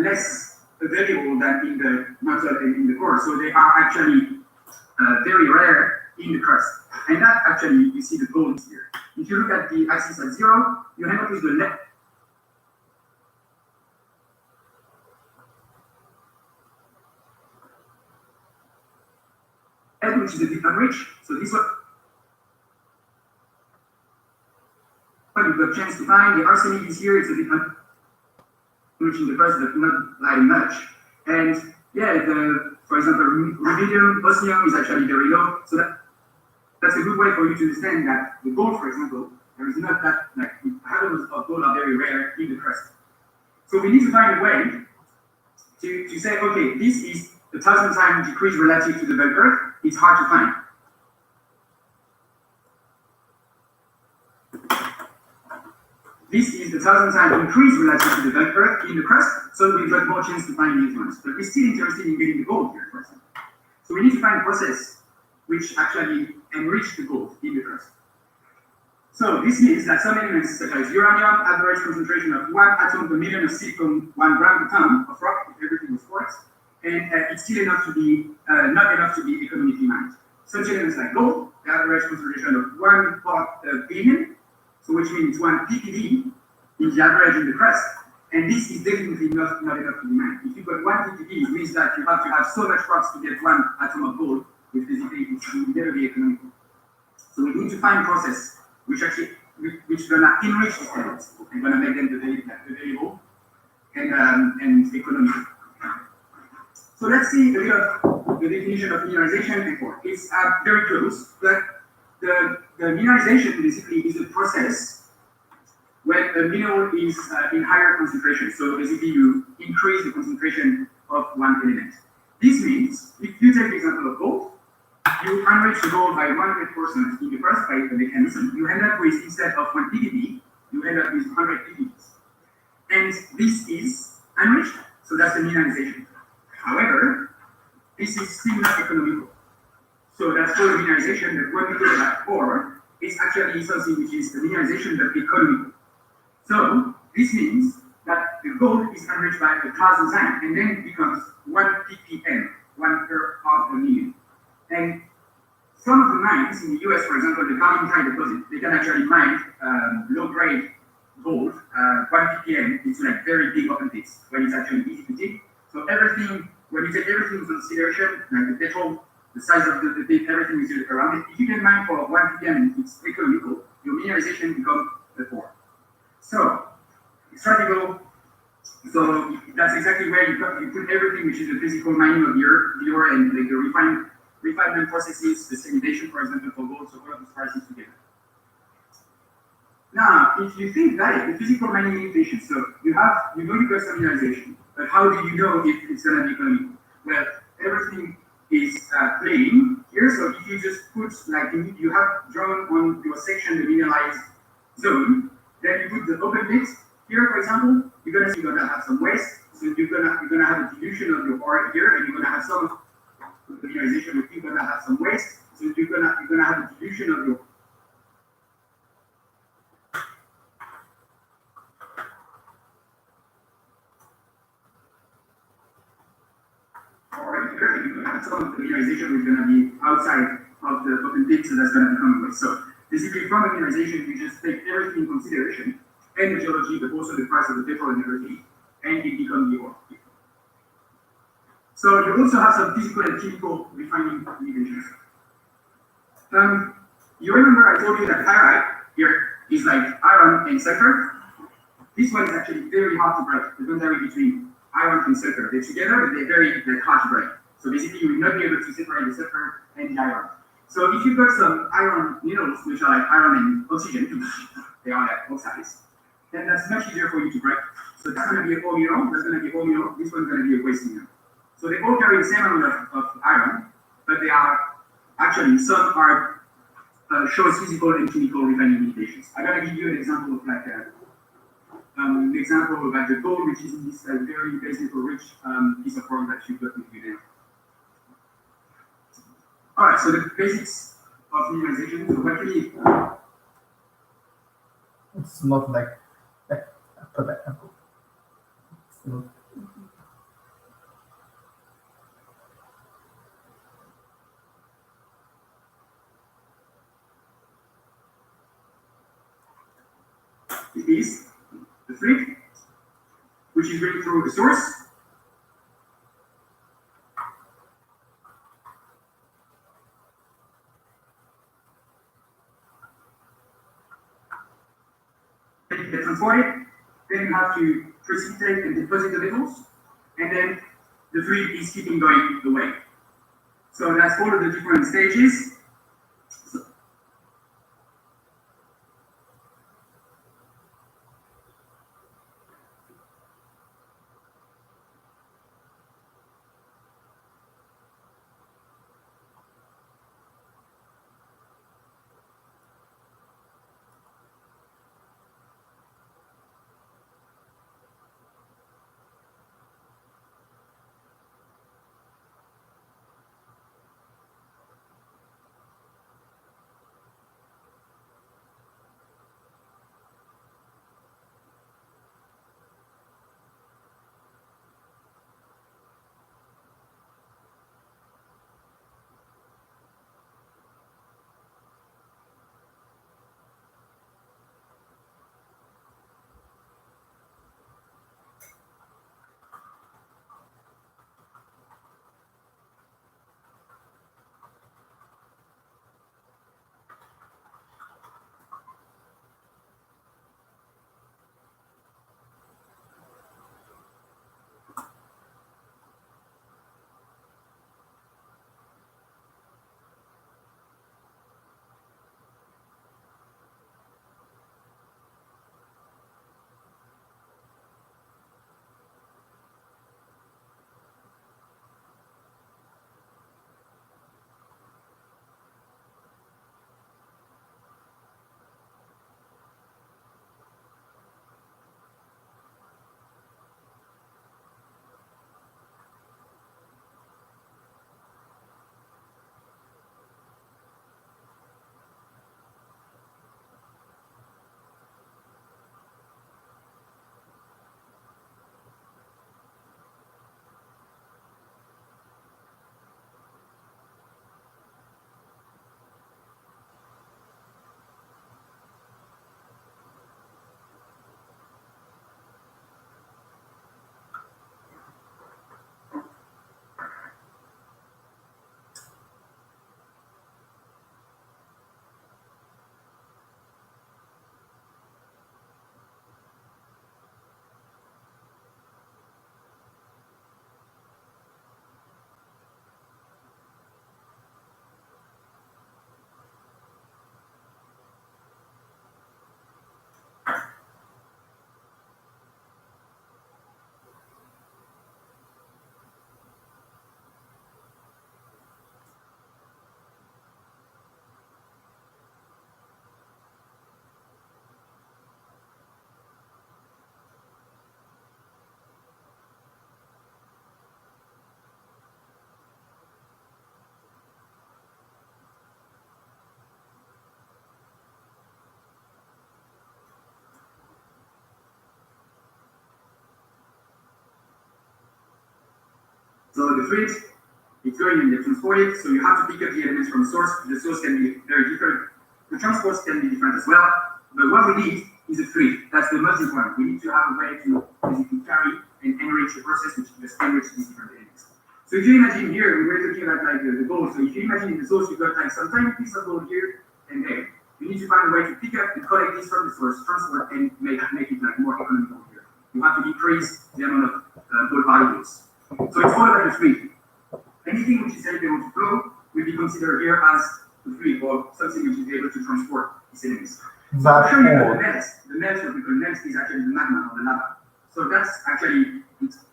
less available than in the mantle and in the core. So they are actually very rare in the crust. And that actually, you see the gold here. If you look at the axis at 0, you end up with the left. Which is a bit unrich. So this one, you've got a chance to find. The arsenic is here, it's a bit unrich in the crust, but not like much. And yeah, for example, rubidium, osmium is actually very low. So that's a good way for you to understand that the gold, for example, there is not that, like, atoms of gold are very rare in the crust. So we need to find a way to say, okay, this is 1,000 times decrease relative to the bulk Earth. It's hard to find. This is 1,000 times increase relative to the bulk Earth in the crust, so we've got more chance to find these ones. But we're still interested in getting the gold here, for example. So we need to find a process which actually enrich the gold in the crust. So this means that some elements such as uranium, average concentration of 1 atom per million of silicon, 1 gram per ton of rock, if everything was quartz, and it's still enough to be not enough to be economically mined. Such elements like gold, the average concentration of 1 part per billion, so which means 1 ppb in the average in the crust, and this is definitely not enough to be mined. If you've got 1 ppb, it means that you have to have so much rocks to get 1 atom of gold, which basically it will never be economical. So we need to find a process which gonna enrich these elements and gonna make them available and economical. So let's see a bit of the definition of mineralization and core. It's very close, but the mineralization basically is a process when a mineral is in higher concentration. So basically you increase the concentration of one element. This means, if you take the example of gold, you enrich the gold by 100% in the crust by the mechanism, you end up with, instead of 1 ppb, you end up with 100 ppbs. And this is enriched, so that's the mineralization. However, this is still not economical. So that's called mineralization, but when we talk about ore, it's actually something which is the mineralization but economical. So this means that the gold is enriched by 1,000 times and then it becomes 1 ppm, 1 per part per million. And some of the mines in the US, for example, the Carlin deposit, they can actually mine low-grade gold, 1 ppm, it's like very big open pits, when it's actually easy to dig. So everything, when you take everything into consideration, like the petrol, the size of the pit, everything is around it, if you can mine for 1 ppm and it's economical, your mineralization becomes a 4. So, stratigraphic, so that's exactly where you put everything which is the physical mining of the ore and like the refinement processes, the segmentation, for example, for gold, so all of these prices together. Now, if you think that the physical mining limitation, so you know you got some mineralization, but how do you know if it's going to be economical? Well, everything is plain here, so if you just put, like, you have drawn on your section the mineralized zone, then you put the open pit here, for example, you're gonna have some waste, so you're gonna have a dilution of your ore here, and you're gonna have some of the mineralization, but you're gonna have some waste, so you're gonna have a dilution of your some of the mineralization is going to be outside of the open pit, so that's going to become a waste. So basically, from the mineralization, you just take everything in consideration, and the geology, but also the price of the petrol and everything, and it becomes the ore. So you also have some physical and chemical refining limitations. You remember I told you that pyrite here is like iron and sulfur. This one is actually very hard to break, the boundary between iron and sulfur. They're together, but they're very hard to break. So basically, you will not be able to separate the sulfur and the iron. So if you've got some iron minerals, which are like iron and oxygen, they are like oxides, then that's much easier for you to break. So that's going to be a ore mineral, that's going to be a ore mineral, this one's going to be a waste mineral. So they all carry the same amount of iron, but they are actually, some are shows physical and chemical refining limitations. I'm going to give you an example of like an example of like the gold, which is in this very basic or rich piece of rock that you've got with you there. All right, so the basics of mineralization. So what you need. It's not like apple. So, It is the fluid, which is going through the source. Then it gets transported. Then you have to precipitate and deposit the metals, and then the fluid is keeping going away. So that's all of the different stages. So the fluid, it's going and it's transported, so you have to pick up the elements from the source. The source can be very different. The transports can be different as well. But what we need is a fluid. That's the most important. We need to have a way to basically carry and enrich the process, which just enrich these different elements. So So if you imagine here, we were talking about like the gold. So if you imagine in the source, you've got like some tiny piece of gold here and there. You need to find a way to pick up and collect this from the source, transport, and make it like more economical here. You have to decrease the amount of gold valuables. So it's all about the fluid. Anything which is able to flow will be considered here as a fluid or something which is able to transport these elements. So I'll show you the melt. The melt, what we call melt, is actually the magma or the lava. So that's actually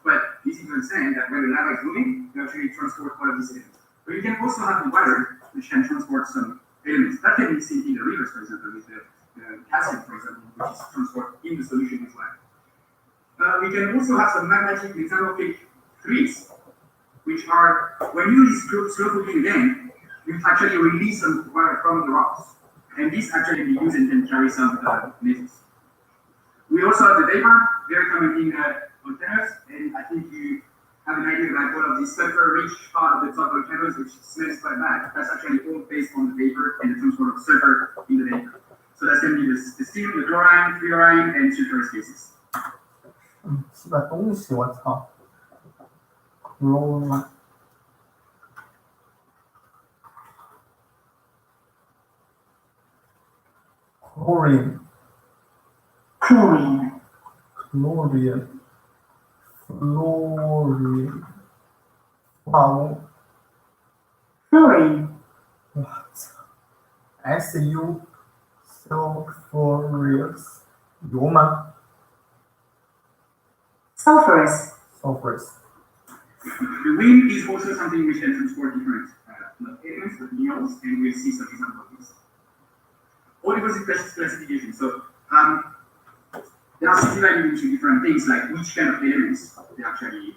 quite easy to understand that when the lava is moving, you actually transport all of these elements. But you can also have the water, which can transport some elements. That can be seen in the rivers, for example, with the calcium, for example, which is transported in the solution as well. We can also have some magmatic metamorphic fluids, which are, when you do this slow cooking again, you actually release some water from the rocks. And this actually be used and can carry some metals. We also have the vapor, very common in volcanoes, and I think you have an idea about all of this sulfur-rich part of the top volcanoes, which smells quite bad. That's actually all based on the vapor and the transport of sulfur in the vapor. So that's going to be the steam, the chlorine, fluorine, and sulfurous gases. 吃的东西，我操 ！chlorine chlorine, fluorine 化物， fluorine, 我操 ！SU sulfurous 油吗 sulfurous,？sulfurous The wind is also something which can transport different elements, the minerals, and we'll see some examples of this. All because it's classification. So they are subdivided into different things, like which kind of elements they actually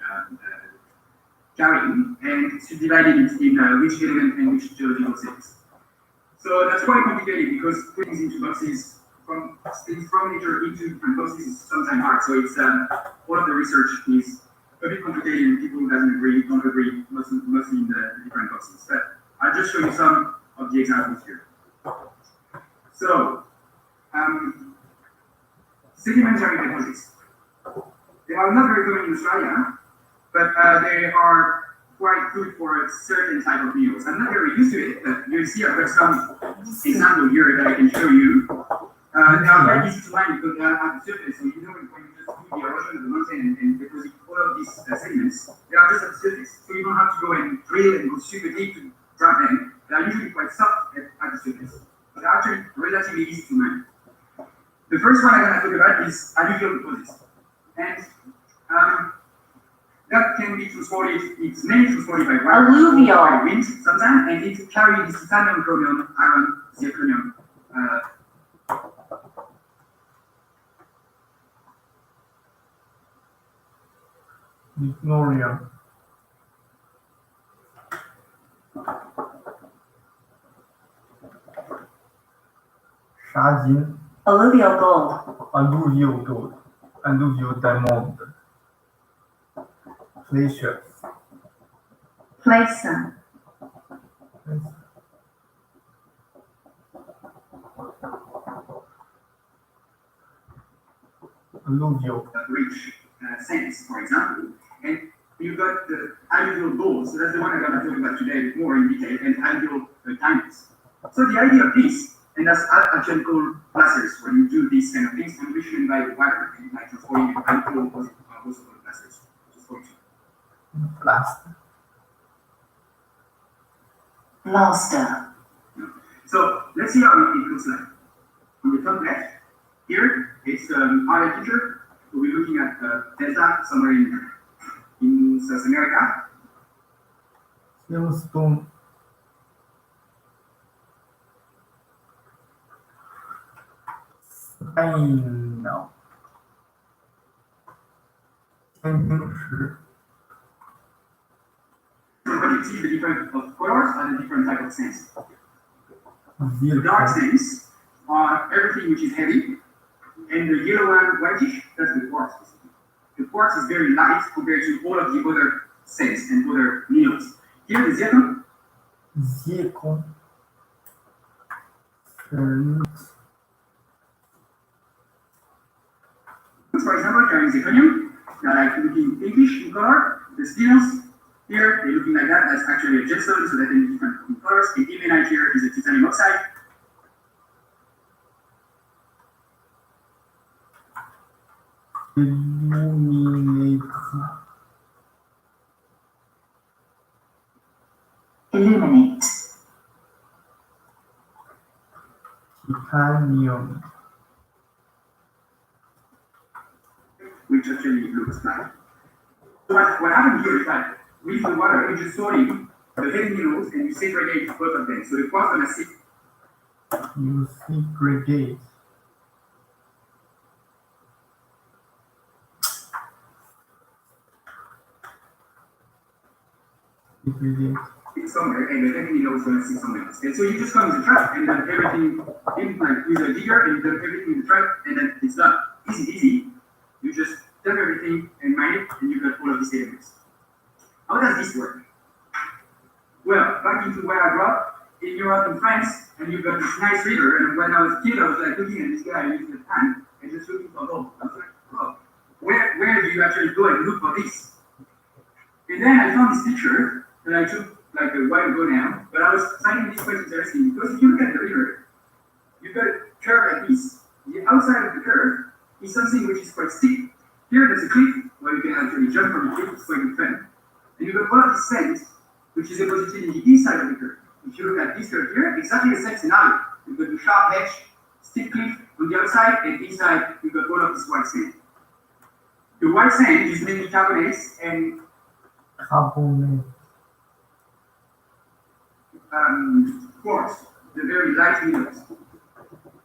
carrying, and subdivided in which element and which geological settings. So that's quite complicated because putting things into boxes from nature into different boxes is sometimes hard. So it's all of the research is a bit complicated, and people who don't agree mostly in the different boxes. But I'll just show you some of the examples here. So, sedimentary deposits. They are not very common in Australia, but they are quite good for a certain type of minerals. I'm not very used to it, but you'll see I've got some example here that I can show you. They are very easy to mine because they are at the surface. So you know when you just do the erosion of the mountain and deposit all of these sediments, they are just at the surface. So you don't have to go and drill and go super deep to grab them. They are usually quite soft at the surface. But they're actually relatively easy to mine. The first one I'm going to talk about is alluvial deposits. And that can be transported, it's mainly transported by water, by wind sometimes, and it carries this titanium, chromium, iron, zirconium. Ignorium 沙金 alluvial gold, alluvial gold, alluvial diamond, glacier, placer, alluvial, Rich sands, for example, and you've got the alluvial gold, so that's the one I'm going to talk about today more in detail, and alluvial diamonds. So the idea of this, and that's actually called placers, when you do these kind of things, enrichment by water, and by transforming alluvial deposits are also called placers, which is called blaster. So let's see how it looks like. On the top left, here it's our picture. We'll be looking at delta somewhere in South America. Yellowstone, Spino, 天津石 So what you see the different of colors and the different type of sands. The zircon, dark sands are everything which is heavy, and the yellow and whitish, that's the quartz. The quartz is very light compared to all of the other sands and other minerals. Here the zircon, zircon, for example, carrying zirconium, they are like looking pinkish in color. The spinos Here, they're looking like that. That's actually a gemstone, so that in different colors. The ilmenite here is a titanium oxide. Illuminate. Titanium. Which actually looks like. So what happened here is that with the water, you just sorting the heavy minerals and you segregate both of them. So the quartz and acid. You segregate. Segregate. Somewhere, and the heavy minerals going to sit somewhere else. And so you just come with the truck and then everything in, like with a digger, and you dump everything in the truck, and then it's done. Easy, easy. You just dump everything and mine it, and you got all of these elements. How does this work? Well, back into where I grew up, in Europe and France, and you've got this nice river, and when I was a kid, I was like looking at this guy using the tank and just looking for gold. I was like, oh, where do you actually go and look for this? And then I found this picture that I took like a while ago now, but I was finding this quite interesting because if you look at the river, you've got a curve like this. The outside of the curve is something which is quite steep. Here there's a cliff where you can actually jump from the cliff, it's quite good fun. And you've got one of these sands, which is deposited in the inside of the curve. If you look at this curve here, exactly the same scenario. You've got the sharp edge, steep cliff on the outside, and inside you've got all of this white sand. The white sand is mainly carbonates and quartz, the very light minerals.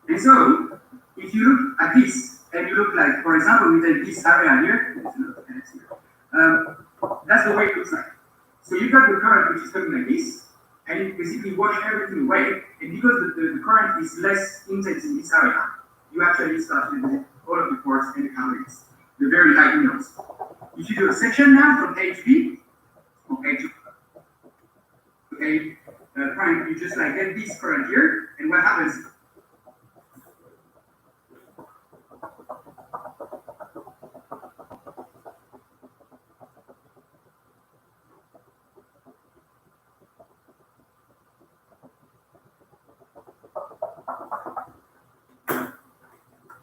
And so, if you look at this, and you look like, for example, we take this area here, that's the way it looks like. So you've got the current which is coming like this, and it basically washes everything away, and because the current is less intense in this area, you actually start with all of the quartz and the carbonates, the very light minerals. If you do a section now from A to B, from A to A, prime, you just like get this current here, and what happens?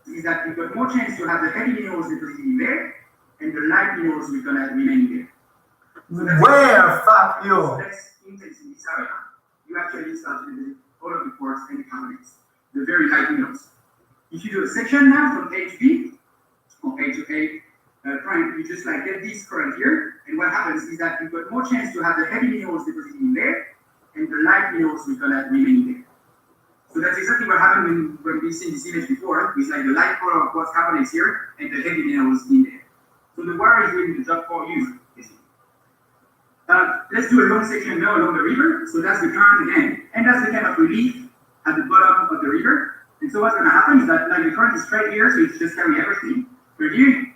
Is that you've got more chance to have the heavy minerals deposited in there, and the light minerals will gonna remain there. So where? Fuck you. Less intense in this area. You actually start with all of the quartz and the carbonates, the very light minerals. If you do a section now from A to B, or A to A prime, you just like get this current here, and what happens is that you've got more chance to have the heavy minerals deposited in there, and the light minerals will gonna remain there. So that's exactly what happened when we seen this image before, with like the light color of quartz carbonates here, and the heavy minerals in there. So the water is doing the job for you, basically. Let's do a long section now along the river. So that's the current again, and that's the kind of relief at the bottom of the river. And so what's going to happen is that like the current is straight here, so it's just carry everything. But here,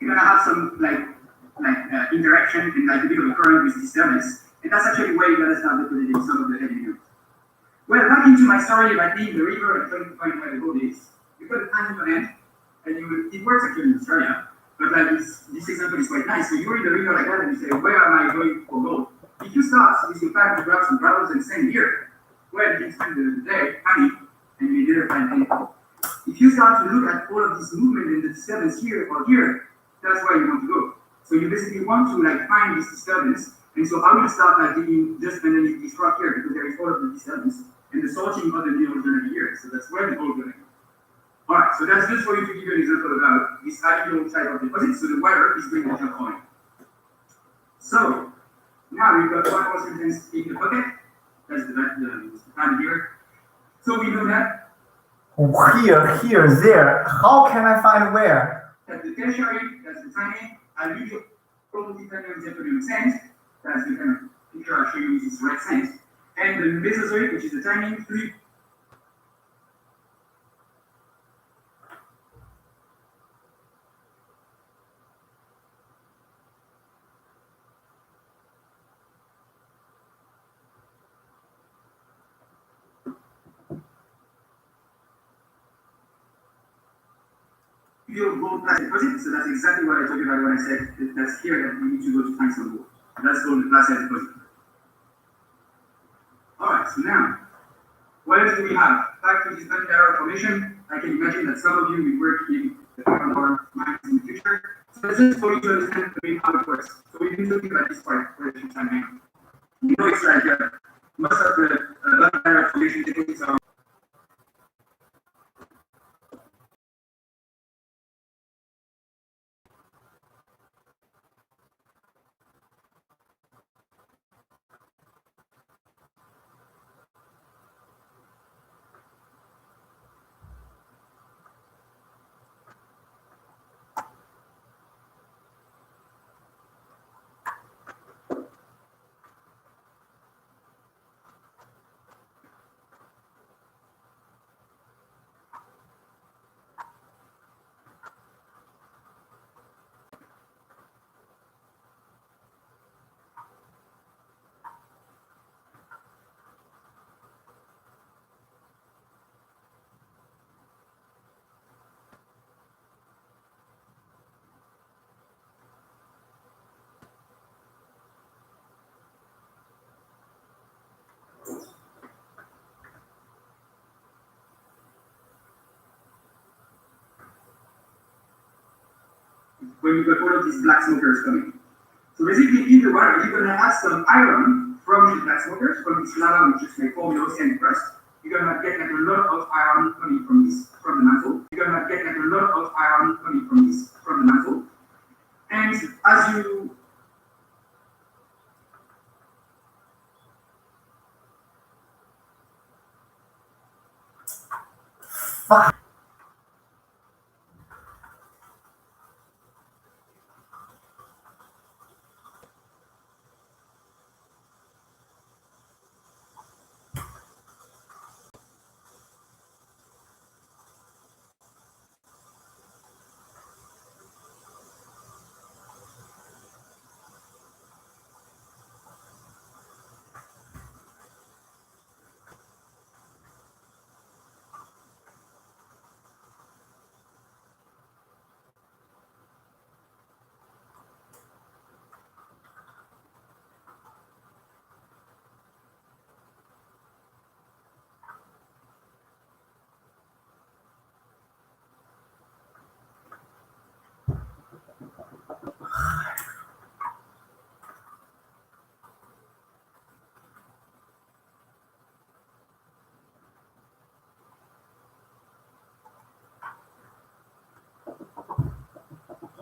You're gonna have some interaction and like a bit of a current with disturbance, and that's actually where you're gonna start depositing some of the heavy metals. Well, back into my story about being the river and trying to find where the gold is. You've got a tiny end, and it works actually in Australia, but like this example is quite nice. So you're in the river like that, and you say, where am I going for gold? If you start with your plan to grab some gravels and sand here, well, you can spend the day hunting, and you never find anything. If you start to look at all of this movement and the disturbance here or here, that's where you want to go. So you basically want to like find this disturbance, and so I will start like digging just underneath this rock here because there is all of the disturbance, and the sorting of the minerals going to be here. So that's where the gold going to go. All right, so that's just for you to give you an example about this alluvial type of deposit. So the water is going to jump on it. So now we've got one more sentence in the bucket. That's the plan here. So we know that. Here, there. How can I find where? That's the tertiary, that's the timing, alluvial property timing zirconium sand. That's the kind of picture I'll show you with this red sand. And the Mesozoic, which is the timing, fluid. Gold class deposit, so that's exactly what I told you about when I said that's here that we need to go to find some gold. That's called the class deposit. Alright, so now, what else do we have? Back to this bandera formation, I can imagine that some of you will work in the iron ore mines in the future. So this is for you to understand a bit how it works. So we've been talking about this part for a few times now. You know, it's like most of the bandera formation techniques are when you got all of these black smokers coming. So basically, in the water, you're gonna have some iron from the black smokers, from this lava which is like form the ocean crust. You're gonna get like a lot of iron coming from the mantle. You're gonna get like a lot of iron coming from the mantle. And as you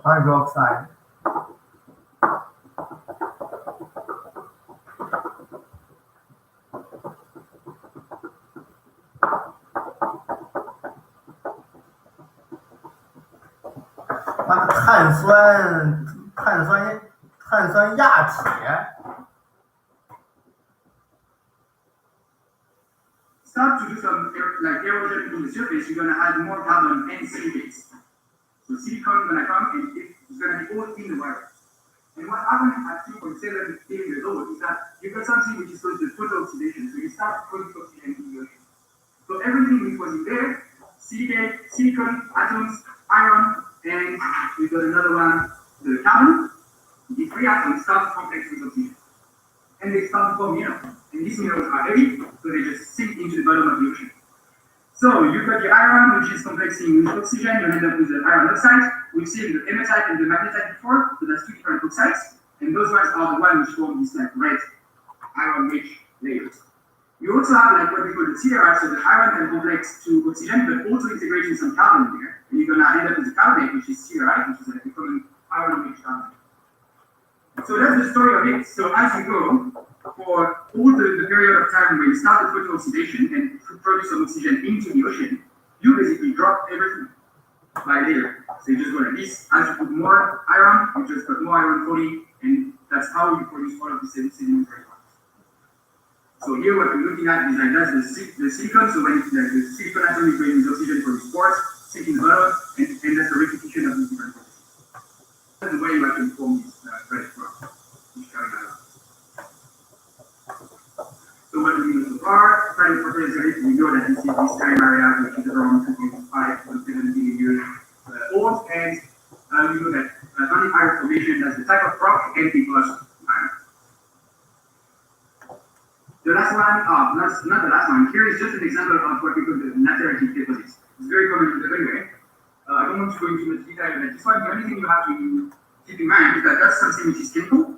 hydroxide.碳酸亚铁。start to do some like erosion in the surface, you're gonna add more carbon and silicates. So silicon is gonna come and it's gonna be all in the water. And what happens at 2.7 billion years old is that you've got something which is called the photooxidation. So you start producing oxygen in the ocean. So everything which was in there, silicate, silicon, atoms, iron, and we've got another one, the carbon, these three atoms start to complex with oxygen. And they start to form minerals. And these minerals are heavy, so they just sink into the bottom of the ocean. So you've got the iron, which is complexing with oxygen, you end up with the iron oxide. We've seen the hematite and the magnetite before, so that's two different oxides. And those ones are the ones which form these like red iron-rich layers. You also have like what we call the TRI, so the iron can complex to oxygen, but also integrating some carbon in there. And you're gonna end up with the carbonate, which is TRI, which is like a common iron-rich carbonate. So that's the story of it. So as you go, for all the period of time where you start the photooxidation and produce some oxygen into the ocean, you basically drop everything by layer. So you just go like this. As you put more iron, you just put more iron falling, and that's how you produce all of the sedimentary parts. So here what we're looking at is like that's the silicon. So when the silicon atom is going with oxygen for its pores, sinking the bottom, and that's a repetition of these different processes. That's the way you actually form this red rock, which carry out. So what do we know so far? Starting for paleozoic, we know that this is this time area, which is around 2.5 to 7 billion years old, and we know that organic iron formation, that's the type of rock, and it was iron. The last one, not the last one, here is just an example of what we call the lateritic deposits. It's very common in the anyway. I don't want to go into much detail, but this one, the only thing you have to keep in mind is that that's something which is chemical.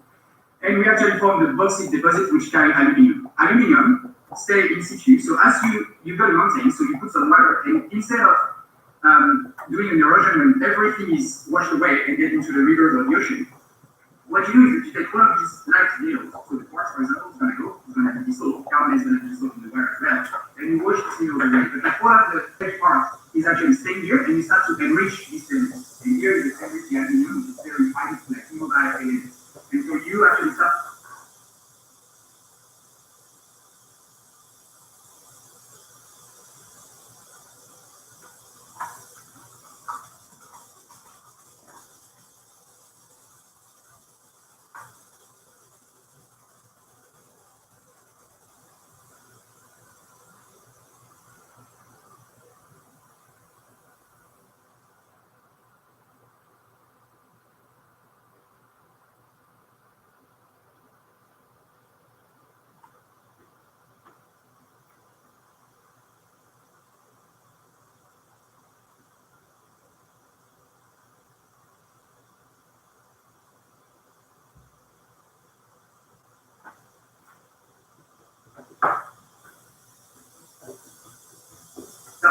And we actually form the bauxite deposits which carry aluminium. Aluminium stay in situ. So as you've got a mountain, so you put some water, and instead of doing an erosion when everything is washed away and get into the rivers or the ocean, what you do is you take one of these light minerals. So the quartz, for example, is going to be dissolved. Carbon is going to be dissolved in the water as well. And you wash this mineral away. But like one of the heavy parts is actually staying here, and you start to enrich these elements. And here you enrich the aluminium, which is very highly like immobile elements. And so you actually start.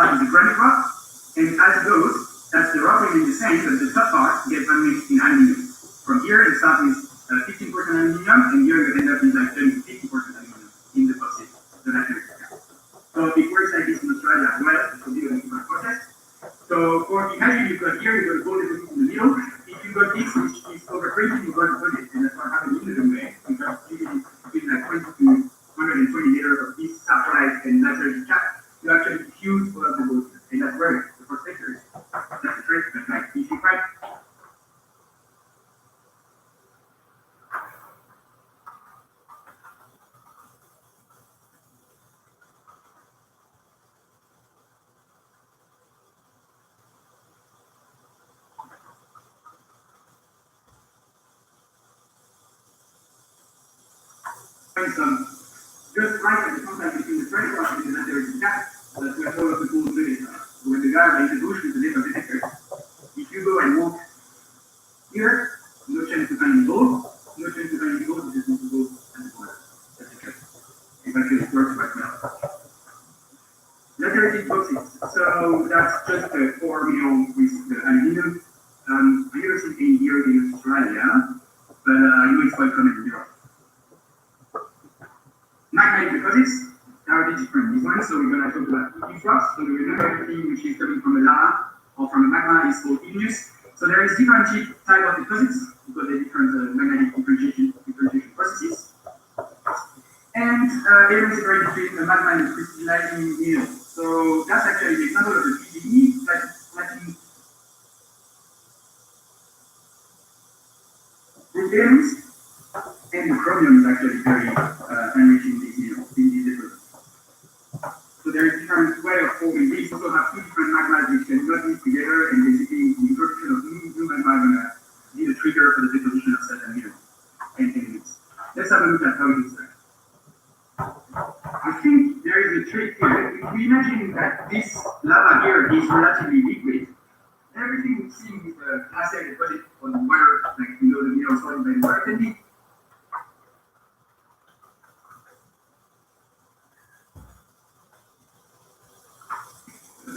start with the granite rock, and as it goes, that's the rock remains the same, but the top part gets unmixed in aluminium. From here, it starts with 15% aluminium, and here you end up with like 30 to 50% aluminium in the deposit, the laterite. So it works like this in Australia as well. It will be a different process. So for imagine you've got here, you've got a gold deposit in the middle. If you've got this, which is overprinting, you've got a deposit, and that's what happened in the way. You've got usually between like 20 to 120 meters of this saprolite and laterite cap. You actually fuse all of the gold, and that's where the prospector is. That's the trick. That's like if you find some just right at the contact between the thread rock and the laterite cap. That's where all of the gold is. When the guy makes the bush with the different detectors, if you go and walk here, no chance to find any gold, no chance to find any gold, you just need to go at the corner. That's the trick. If I feel it works right now. Laterite boxes. So that's just a 4 mil with the aluminium. I never seen any here in Australia, but I know it's quite common in Europe. Magnetic deposits are a bit different. This one, so we're going to talk about efflux. So we remember everything which is coming from a lava or from a magma is called igneous. So there is different type of deposits because they're different magnetic differentiation processes. And they separate between the magma and the crystallizing mineral. So that's actually the example of the PGE, platinum group elements. And the chromium is actually very enriching these minerals in these deposits. So there is different way of forming these. Also have two different magmas which can not mix together, and basically the introduction of new magma is going to be the trigger for the deposition of certain minerals and elements. Let's have a look at how it looks like. I think there is a trick here. If we imagine that this lava here is relatively liquid, everything we see with the acid deposit on water, like the minerals sorted by the water, can be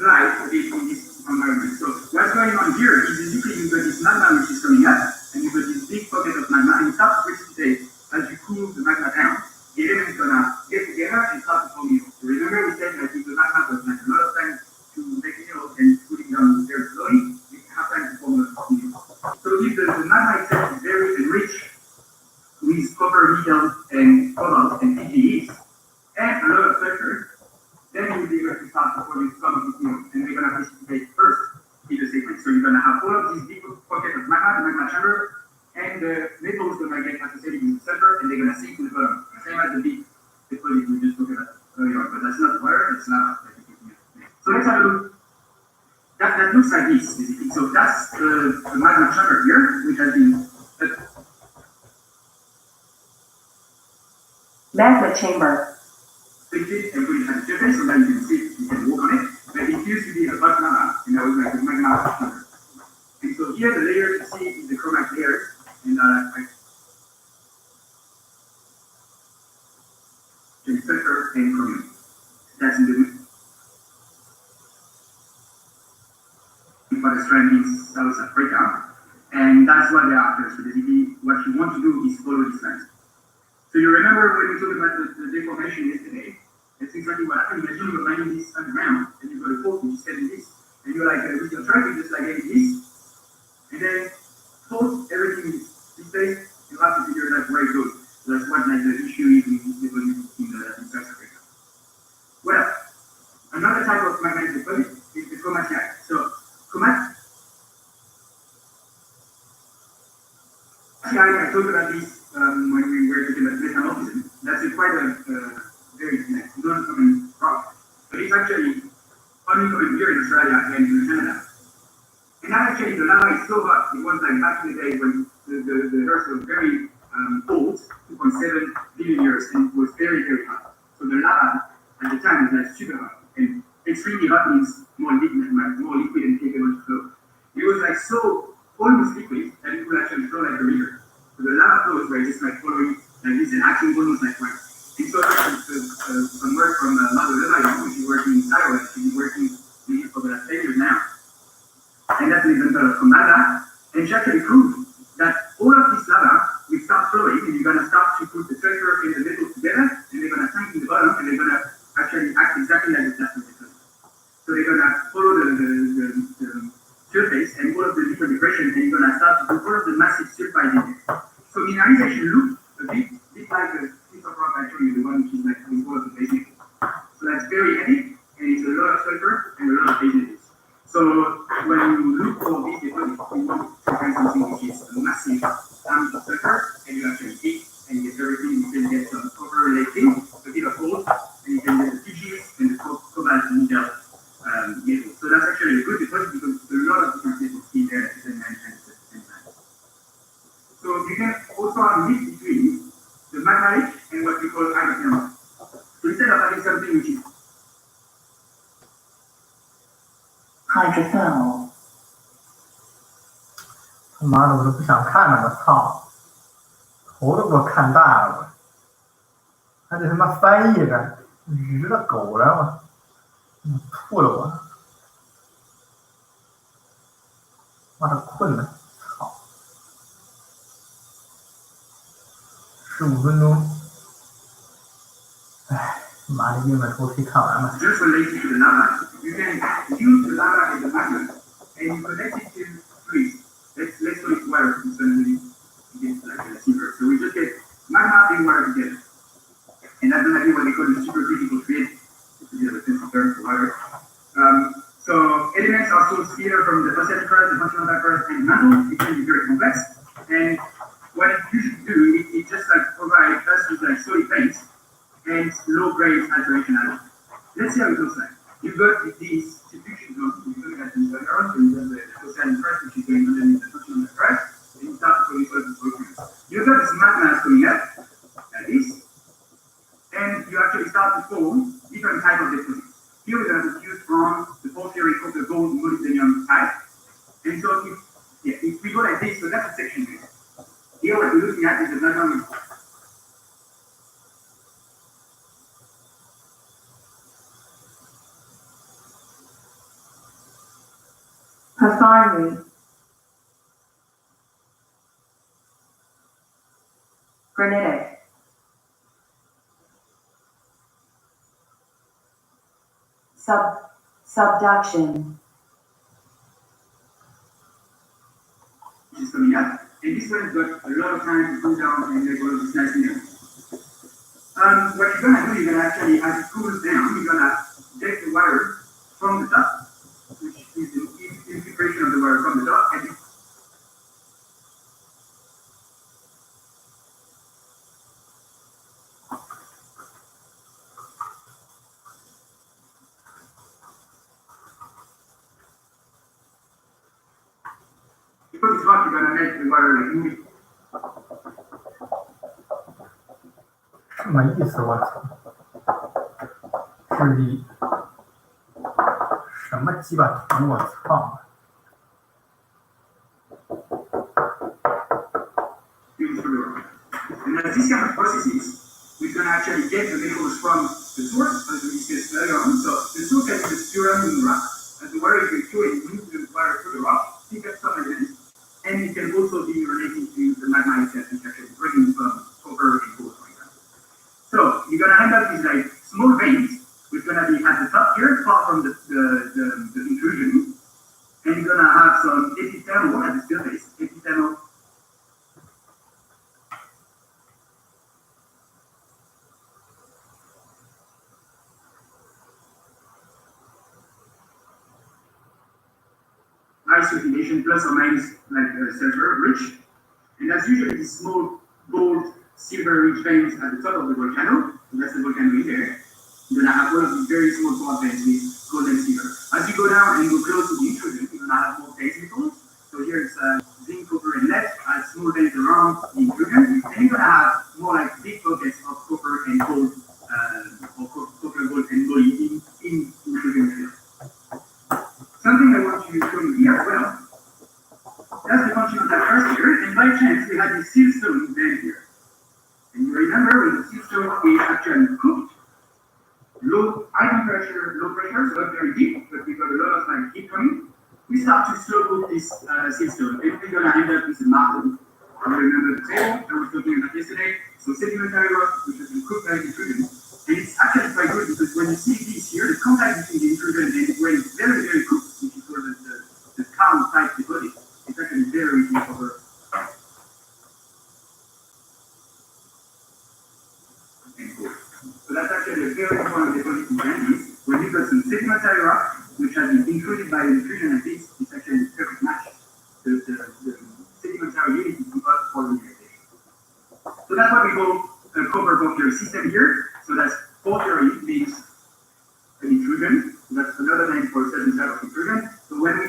light in this environment. So what's going on here is basically you've got this magma which is coming up, and you've got this big pocket of magma, and it starts to precipitate as you cool the magma down. The element is gonna get together and start to form minerals. So remember we said that if the magma does like a lot of time to make minerals and put it down very slowly, you have time to form a lot of minerals. So if the magma itself is very enriched with copper, nickel, and cobalt and PGEs, and a lot of sulfur, then you will be able to start to produce some of these minerals, and they're going to precipitate first in the sequence. So you're going to have all of these big pockets of magma, the magma chamber, and the metals that might get associated with sulfur, and they're going to sink to the bottom. Same as the big deposit we just talked about earlier, but that's not water, that's lava. So let's have a look. That looks like this, basically. So that's the magma chamber here, which has been magma chamber. Liquid and put it at the surface, so that you can see it, you can walk on it. But it used to be a hot lava, and that was like a magma chamber. And so here the layers you see is the chromatic layers, and sulfur and chromium. That's in the for the strand in South Africa, and that's what they're after. So basically, what you want to do is follow these lines. So you remember when we talked about the deformation yesterday? That's exactly what happened. Imagine you're mining this underground, and you've got a fault which is setting this, and you're like, with your truck, you just like getting this, and then fault everything is this place. You have to figure out where it goes. So that's what like the issue is in South Africa. Well, another type of magnetic deposit is the chromatiite. So chromatiite, I talked about this when we were talking about metamorphism. That's quite a very non-common rock. But it's actually only common here in Australia and in Canada. And that actually, the lava is so hot. It was like back in the day when the Earth was very old, 2.7 billion years, and it was very, very hot. So the lava at the time was like super hot. And extremely hot means more liquid and capable to flow. It was like so almost liquid that it could actually flow like a river. So the lava flows were just like following like this and acting almost like water. And so some work from Mother Leva, which is working in Taiwan, she's working sulfur and the metal together, and they're gonna tank in the bottom, and they're gonna actually act exactly like the plasma deposit. So they're gonna follow the surface and all of the different depressions, and you're gonna start to do all of the massive sulfide in there. So mineralization looks a bit like a piece of rock I showed you, the one which is like with all of the base metals. So that's very heavy, and it's a lot of sulfur and a lot of base metals. So when you look for these deposits, you want to find something which is a massive amount of sulfur, and you actually dig and get everything. You can get some overlapping, a bit of gold, and you can get the TGs and the cobalt nickel metals. So that's actually a good deposit because there's a lot of different metals in there at the same time. So you can also have a mix between the magmatic and what we call hydrothermal. So instead of having something which is hydrothermal, 他妈的，我都不想看了，我操，头都给我看大了，我，还得他妈翻译着，日了狗了，我，吐了我，妈的困了，操，15分钟，哎，妈的英文都可以看完了。 just related to the lava. You can use the lava as a magnet and you connect it to fluids. Let's call it water instead of like a silver. So we just get magma and water together. And that's gonna be what we call the supercritical fluid. It's a bit of a fancy term for water. So elements are sourced either from the phosphate crust, the continental crust, and mantle. It can be very complex. And what it usually do, it just like provide us with like solid paints and low-grade alteration added. Let's see how it looks like. You've got these distribution zones. You look at these diagrams, so you have the oceanic crust, which is going underneath the continental crust, and you start to produce all these volcanoes. You've got this magma coming up, like this, and you actually start to form different types of deposits. Here we're going to use from the porphyry called the gold molybdenum type. And so if we go like this, so that's a section here. Here what we're looking at is the magma. porphyry, granitic, subduction, Which is coming up. And this one has got a lot of time to cool down and make all of this nice mineral. What you're gonna do, you're gonna actually, as it cools down, you're gonna take the water from the top, which is the infiltration of the water from the top, and because it's hot, you're gonna make the water like moving. 什么意思？我操！智力什么鸡巴图？我操！ And as this kind of processes, we can actually get the minerals from the source, as we discussed earlier on. So the source can be the spurn in the rock. As the water is going through and move the water through the rock, pick up some elements, and it can also be related to the magma itself, which actually bringing some copper and gold, for example. So you're gonna end up with like small veins, which are gonna be at the top here, far from the intrusion, and you're gonna have some epithermal at the surface, epithermal. Isolation plus or minus like sulfur rich, and that's usually these small gold, silver rich veins at the top of the volcano. So that's the volcano in there. You're gonna have all of these very small quartz veins with gold and silver. As you go down and go close to the intrusion, you're gonna have more base metals. So here it's zinc, copper, and lead as small veins around the intrusion, and you're gonna have more like big pockets of copper and gold, or copper, gold, and gold in intrusion field. Something I want to show you here as well. That's the continental crust here, and by chance we had this siltstone vein here. And you remember when the siltstone is actually cooked, high temperature, low pressure, so not very deep, but we got a lot of like heat coming. We start to slow cook this siltstone, and we're gonna end up with a marble. You remember the table? There was talking about yesterday. So sedimentary rock, which has been cooked by intrusion. And it's actually quite good because when you see this here, the contact between the intrusion and when it's very, very cooked, which is called the calm type deposit, it's actually very easy over. So that's actually a very important deposit in Chinese. When you've got some sedimentary rock, which has been intruded by an intrusion like this, it's actually a perfect match. The sedimentary unit is the earth for mineralization. So that's what we call a copper porphyry system here. So that's porphyry means an intrusion. So that's another name for a certain type of intrusion. So when we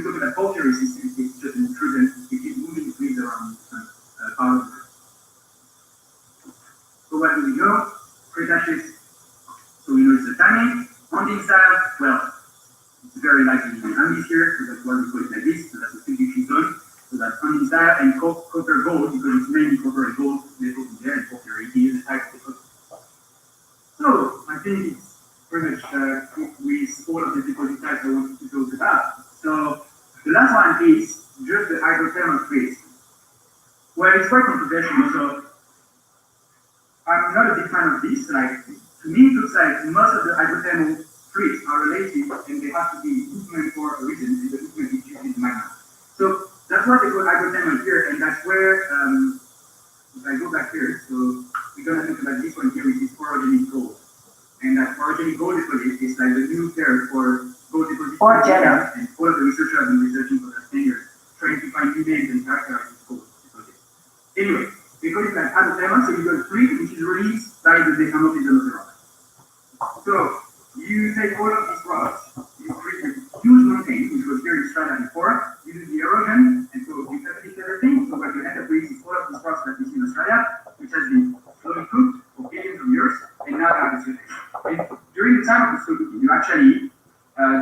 look at a porphyry system, it's just an intrusion. We keep moving fluids around part of the earth. So what do we know? Cretaceous. So we know it's the timing. Ondine style, well, it's very likely to be Andes here, so that's why we call it like this. So that's a subduction zone. So that's Ondine style and copper gold, because it's mainly copper and gold metals in there, and porphyry is the type of deposit. So I think it's pretty much with all of the deposit types I wanted to talk about. So the last one is just the hydrothermal phase. Well, it's quite controversial, so I'm not a big fan of this. Like, to me, it looks like most of the hydrothermal fluids are related and they have to be movement for a reason, and the movement is usually the magma. So that's what they call hydrothermal here, and that's where, if I go back here, so we're going to talk about this one here, which is orogenic gold. And that orogenic gold deposit is like the new term for gold deposit. Orogenic. And all of the researchers have been researching for the last 10 years, trying to find new names and characterize this gold deposit. Anyway, we call it like hydrothermal, so you got a fluid which is released by the metamorphism of the rock. So you take all of these rocks, you create a huge mountain, which was here in Australia before, you do the erosion, and so you facilitate everything. So what you end up with is all of these rocks that we see in Australia, which has been slowly cooked for billions of years, and now they are the surface. And during the time of the slow cooking, you actually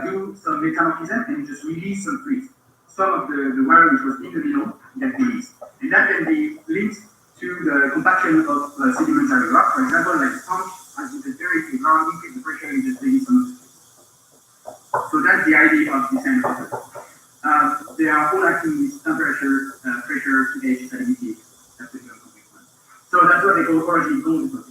do some metamorphism and you just release some fluids. Some of the water which was in the middle gets released. And that can be linked to the compaction of sedimentary rock. For example, like sponge, as you just very ground, increase the pressure, you just release some of the fluids. So that's the idea of this kind of process. They are all acting with temperature, pressure, pH, salinity. That's the complex one. So that's what they call orogenic gold deposit.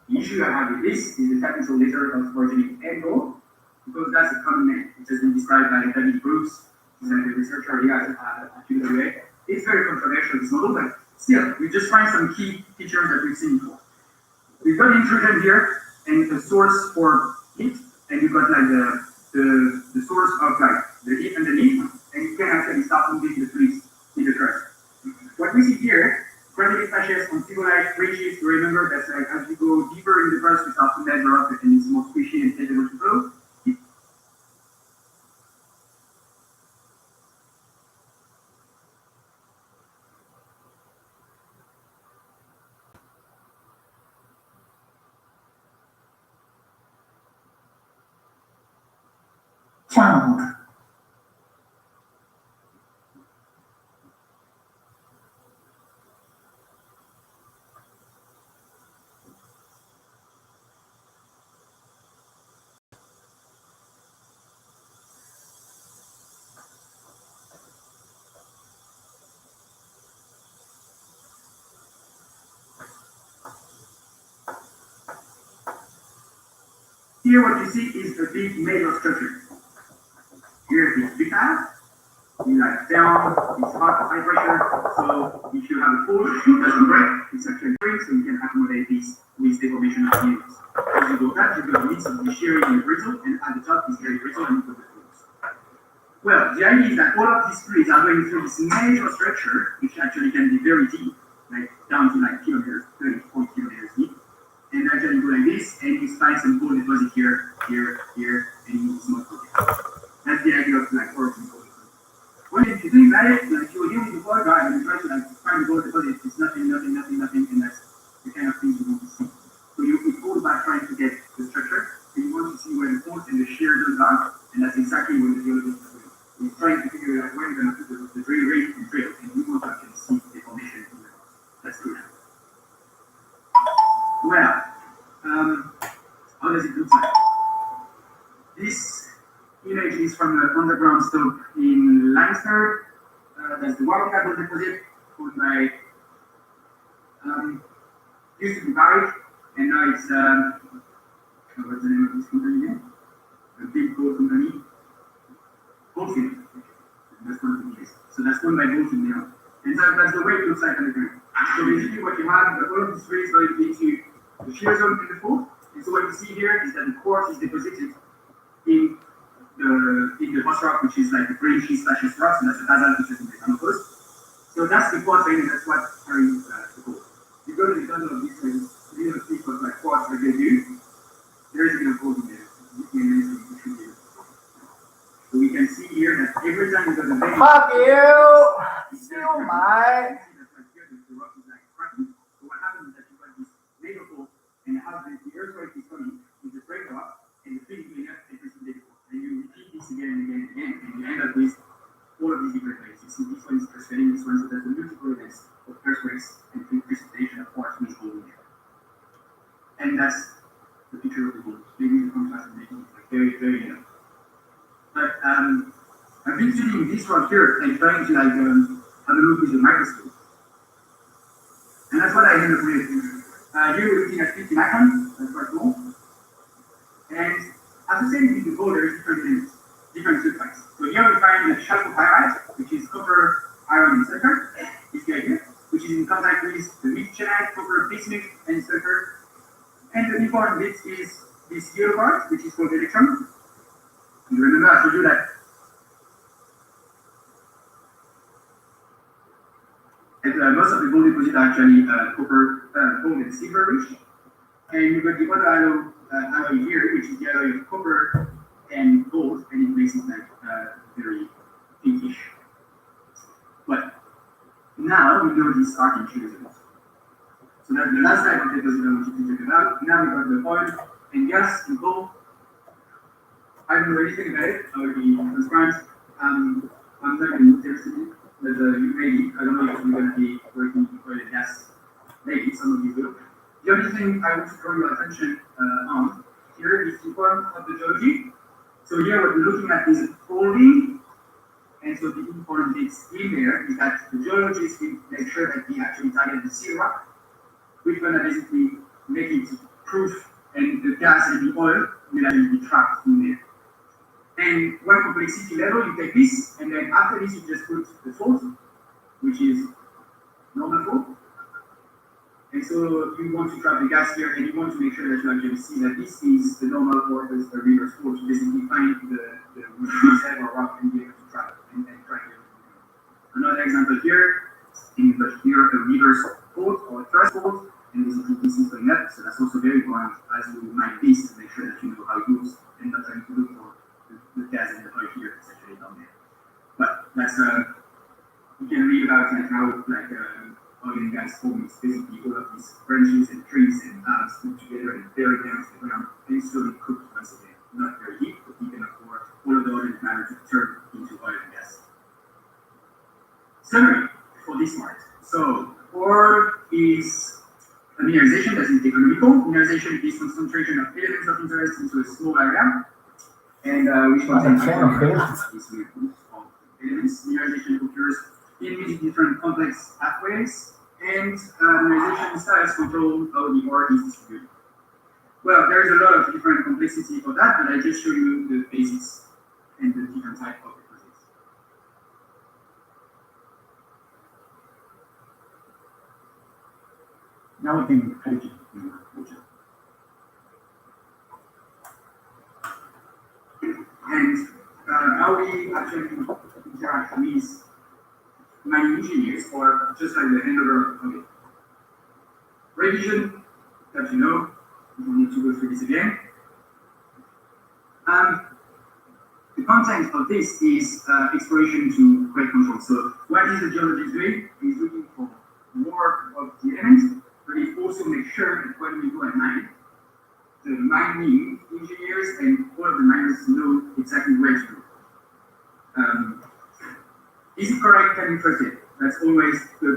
The issue I have with this is the technical letter of orogenic and gold, because that's a common name, which has been described by David Bruce, who's a researcher here at UWA. It's very controversial, this model, but still, we just find some key features that we've seen before. We've got intrusion here, and a source for heat, and you've got like the source of like the heat underneath, and you can actually start moving the fluids in the crust. What we see here, granitic fascias on fibonite ridges, you remember that as you go deeper in the crust, we start to measure up and it's more squishy and able to flow. Channel. Here what you see is a big major structure. Here is big eye, you like down, it's high pressure, so if you have a fault, it doesn't break, it's actually break, so you can accommodate this with deformation of the units. As you go back, you've got a mix of the shearing and brittle, and at the top is very brittle and you've got the fluids. Well, the idea is that all of these fluids are going through this major structure, which actually can be very deep, like down to like kilometers, 30, 40 kilometers deep. And actually go like this, and you find some gold deposit here, here, and you small project. That's the idea of like origin gold deposit. Well, if you think about it, like if you were here with the water guy and you try to like find gold deposit, it's nothing, and that's the kind of things you want to see. So it's all about trying to get the structure, and you want to see where the faults and the shear zones are, and that's exactly what the geologist is doing. He's trying to figure out where you're going to put the drill rig and drill, and we want to actually see the formation in the rocks. underground stope in Leinster. That's the water cable deposit, owned by used to be buried, and now it's what's the name of this company again? A big gold company. Goldfield. That's one of the case. So that's owned by Goldfield now. And that's the way it looks like underground. So basically what you have, all of this rays going into the shear zone in the fault. And so what you see here is that the quartz is deposited in the boss rock, which is like the green schist / rock, so that's the basalt features in the campus. So that's the quartz vein, and that's what carries the gold. You go to the tunnel of this and you don't think of like quartz like they do. There is a bit of gold in there. So we can see here that every time you go to the vein, Fuck you! Still my. the rock is like cracking. So what happens is that you got this layer hole, and how the earthquake is coming, you just break it up, and the feed going up and precipitate it. And you repeat this again and again and again, and you end up with all of these different ways. You see this one is precipitating this one, so there's a multiple events of earthquakes and precipitation of quartz with gold in there. And that's the picture of the gold. Maybe the contrast is making it like very, very young. But I've been studying this one here and trying to like have a look with the microscope. And that's what I ended up with. Here we're looking at 50 micron, that's quite small. And as I said in the gold, there is different elements, different sulfides. So here we find the chalcopyrite, which is copper, iron, and sulfur. This guy here, which is in contact with the mixtionite, copper, bismuth, and sulfur. And the important bit is this yellow part, which is called electron. You remember I told you that most of the gold deposits are actually copper, gold, and silver rich. And you've got the other alloy here, which is the alloy of copper and gold, and it makes it like very pinkish. But now we know these starting shear zones. So that's the last type of deposit I wanted to talk about. Now we got the oil and gas and gold. I don't know anything about it. I will be transparent. I'm not really interested in it, but you maybe. I don't know if you're going to be working in oil and gas. Maybe some of you will. The only thing I want to draw your attention on here is the form of the geology. So here what we're looking at is folding, and so the important bits in there is that the geologists will make sure that we actually target the sea rock, which is going to basically make it proof, and the gas and the oil will actually be trapped in there. And one complexity level, you take this, and then after this, you just put the fault, which is normal fault. And so you want to trap the gas here, and you want to make sure that you actually see that this is the normal or the reverse fault to basically find the reserve or rock and be able to trap and track it. Another example here, and but here a reverse fault or a thrust fault, and basically this is going up, so that's also very important as you mine this to make sure that you know how it moves and not trying to look for the gas and the oil here is actually down there. But that's you can read about like how like oil and gas forms basically all of these branches and trees and alps put together and buried down to the ground and slowly cooked once again. Not very deep, but deep enough for all of the organic matter to turn into oil and gas. Summary for this part. So ore is a mineralization that is economical. Mineralization is concentration of elements of interest into a small area. And which contains elements. Mineralization occurs in many different complex pathways, and mineralization styles control how the ore is distributed. Well, there is a lot of different complexity for that, but I just show you the basics and the different type of deposits. Now we can edit it. And how we actually interact with mining engineers, or just like the handover of it. Revision, that you know, you don't need to go through this again. The content of this is exploration to grade control. So what is the geologist doing? He's looking for more of the elements, but he also makes sure that when we go and mine, the mining engineers and all of the miners know exactly where to go. Is it correct? Can you trust it? That's always the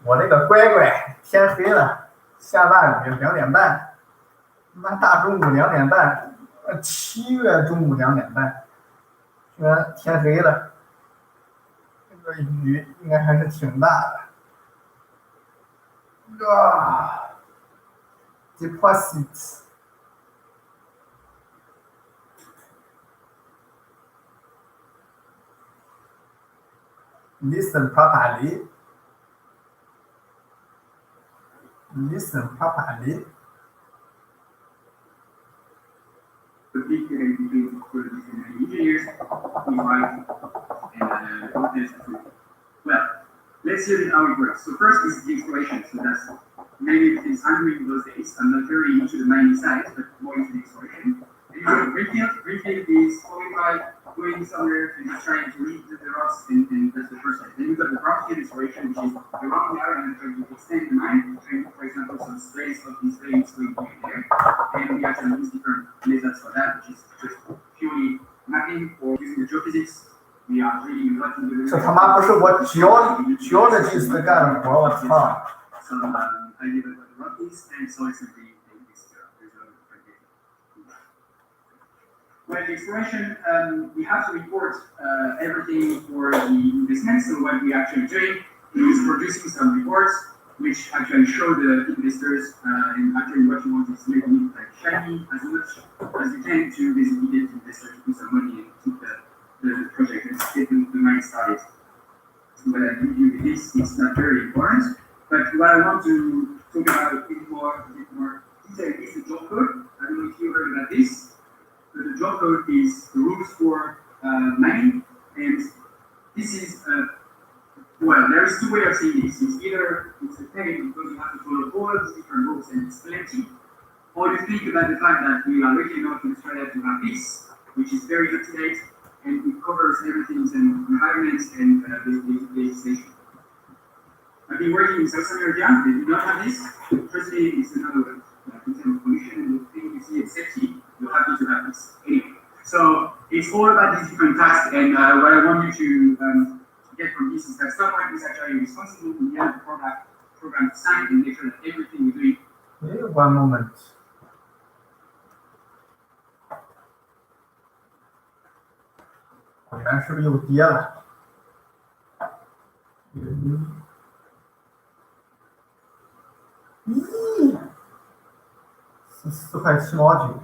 我这个乖乖，天黑了，下大雨2点半，妈大中午2点半，7月中午2点半，居然天黑了，这个雨应该还是挺大的。啊 ，deposit。Listen properly. Listen properly. The big difference between different engineers we write and contest. Well, let's see how it works. So first is the exploration. So that's maybe it's hungry in those days. I'm not very into the mining side, but more into the exploration. And you go greenfield. Greenfield is qualified, going somewhere and trying to read the rocks, and that's the first step. Then you've got the brownfield exploration, which is you're rocking the area and trying to extend the mine, trying to, for example, some sprays of these veins going here and there. And we actually use different methods for that, which is just purely mapping or using the geophysics. We are drilling a lot in the 这他妈不是我 geologist 干的活，我操！ Some idea about the rock is and soil sampling and mixture. There's a lot of different data. Well, the exploration, we have to report everything for the investment. So what we actually doing is producing some reports which actually show the investors and actually what you want is making it like shiny as much as you can to basically get the investors to put some money and keep the project and get the money started. So what I give you with this is not very important, but what I want to talk about a bit more detail is the job code. I don't know if you heard about this. But the job code is the rules for mining, and this is well, there is two ways of saying this. It's either it's a pain because you have to follow all of these different rules and it's plenty, or you think about the fact that we are lucky enough in Australia to have this, which is very up to date and it covers everything in environment and legislation. I've been working in South America, they do not have this. Trust me, it's another way. In terms of pollution and the thing you see in safety, you're happy to have this. Anyway, so it's all about these different tasks, and what I want you to get from this is that someone is actually responsible in the end of the program to sign and make sure that everything you're doing. Hey, one moment. 果然是不是又跌了？咦，4.7毛9。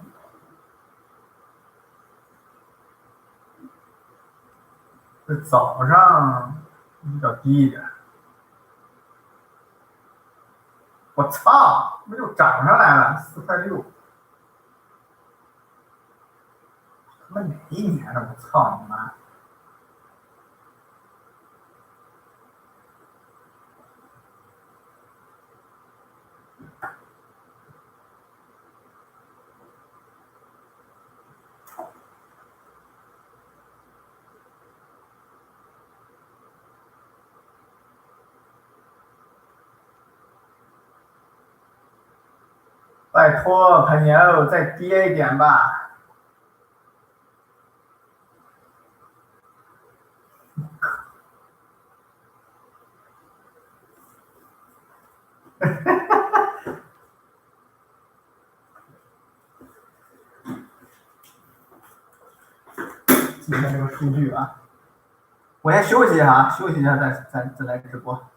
这早上比较低一点。我操，怎么又涨上来了？4.6。他妈哪一年的？我操你妈！拜托，朋友，再跌一点吧。今天这个数据啊，我先休息一下啊，休息一下再来直播。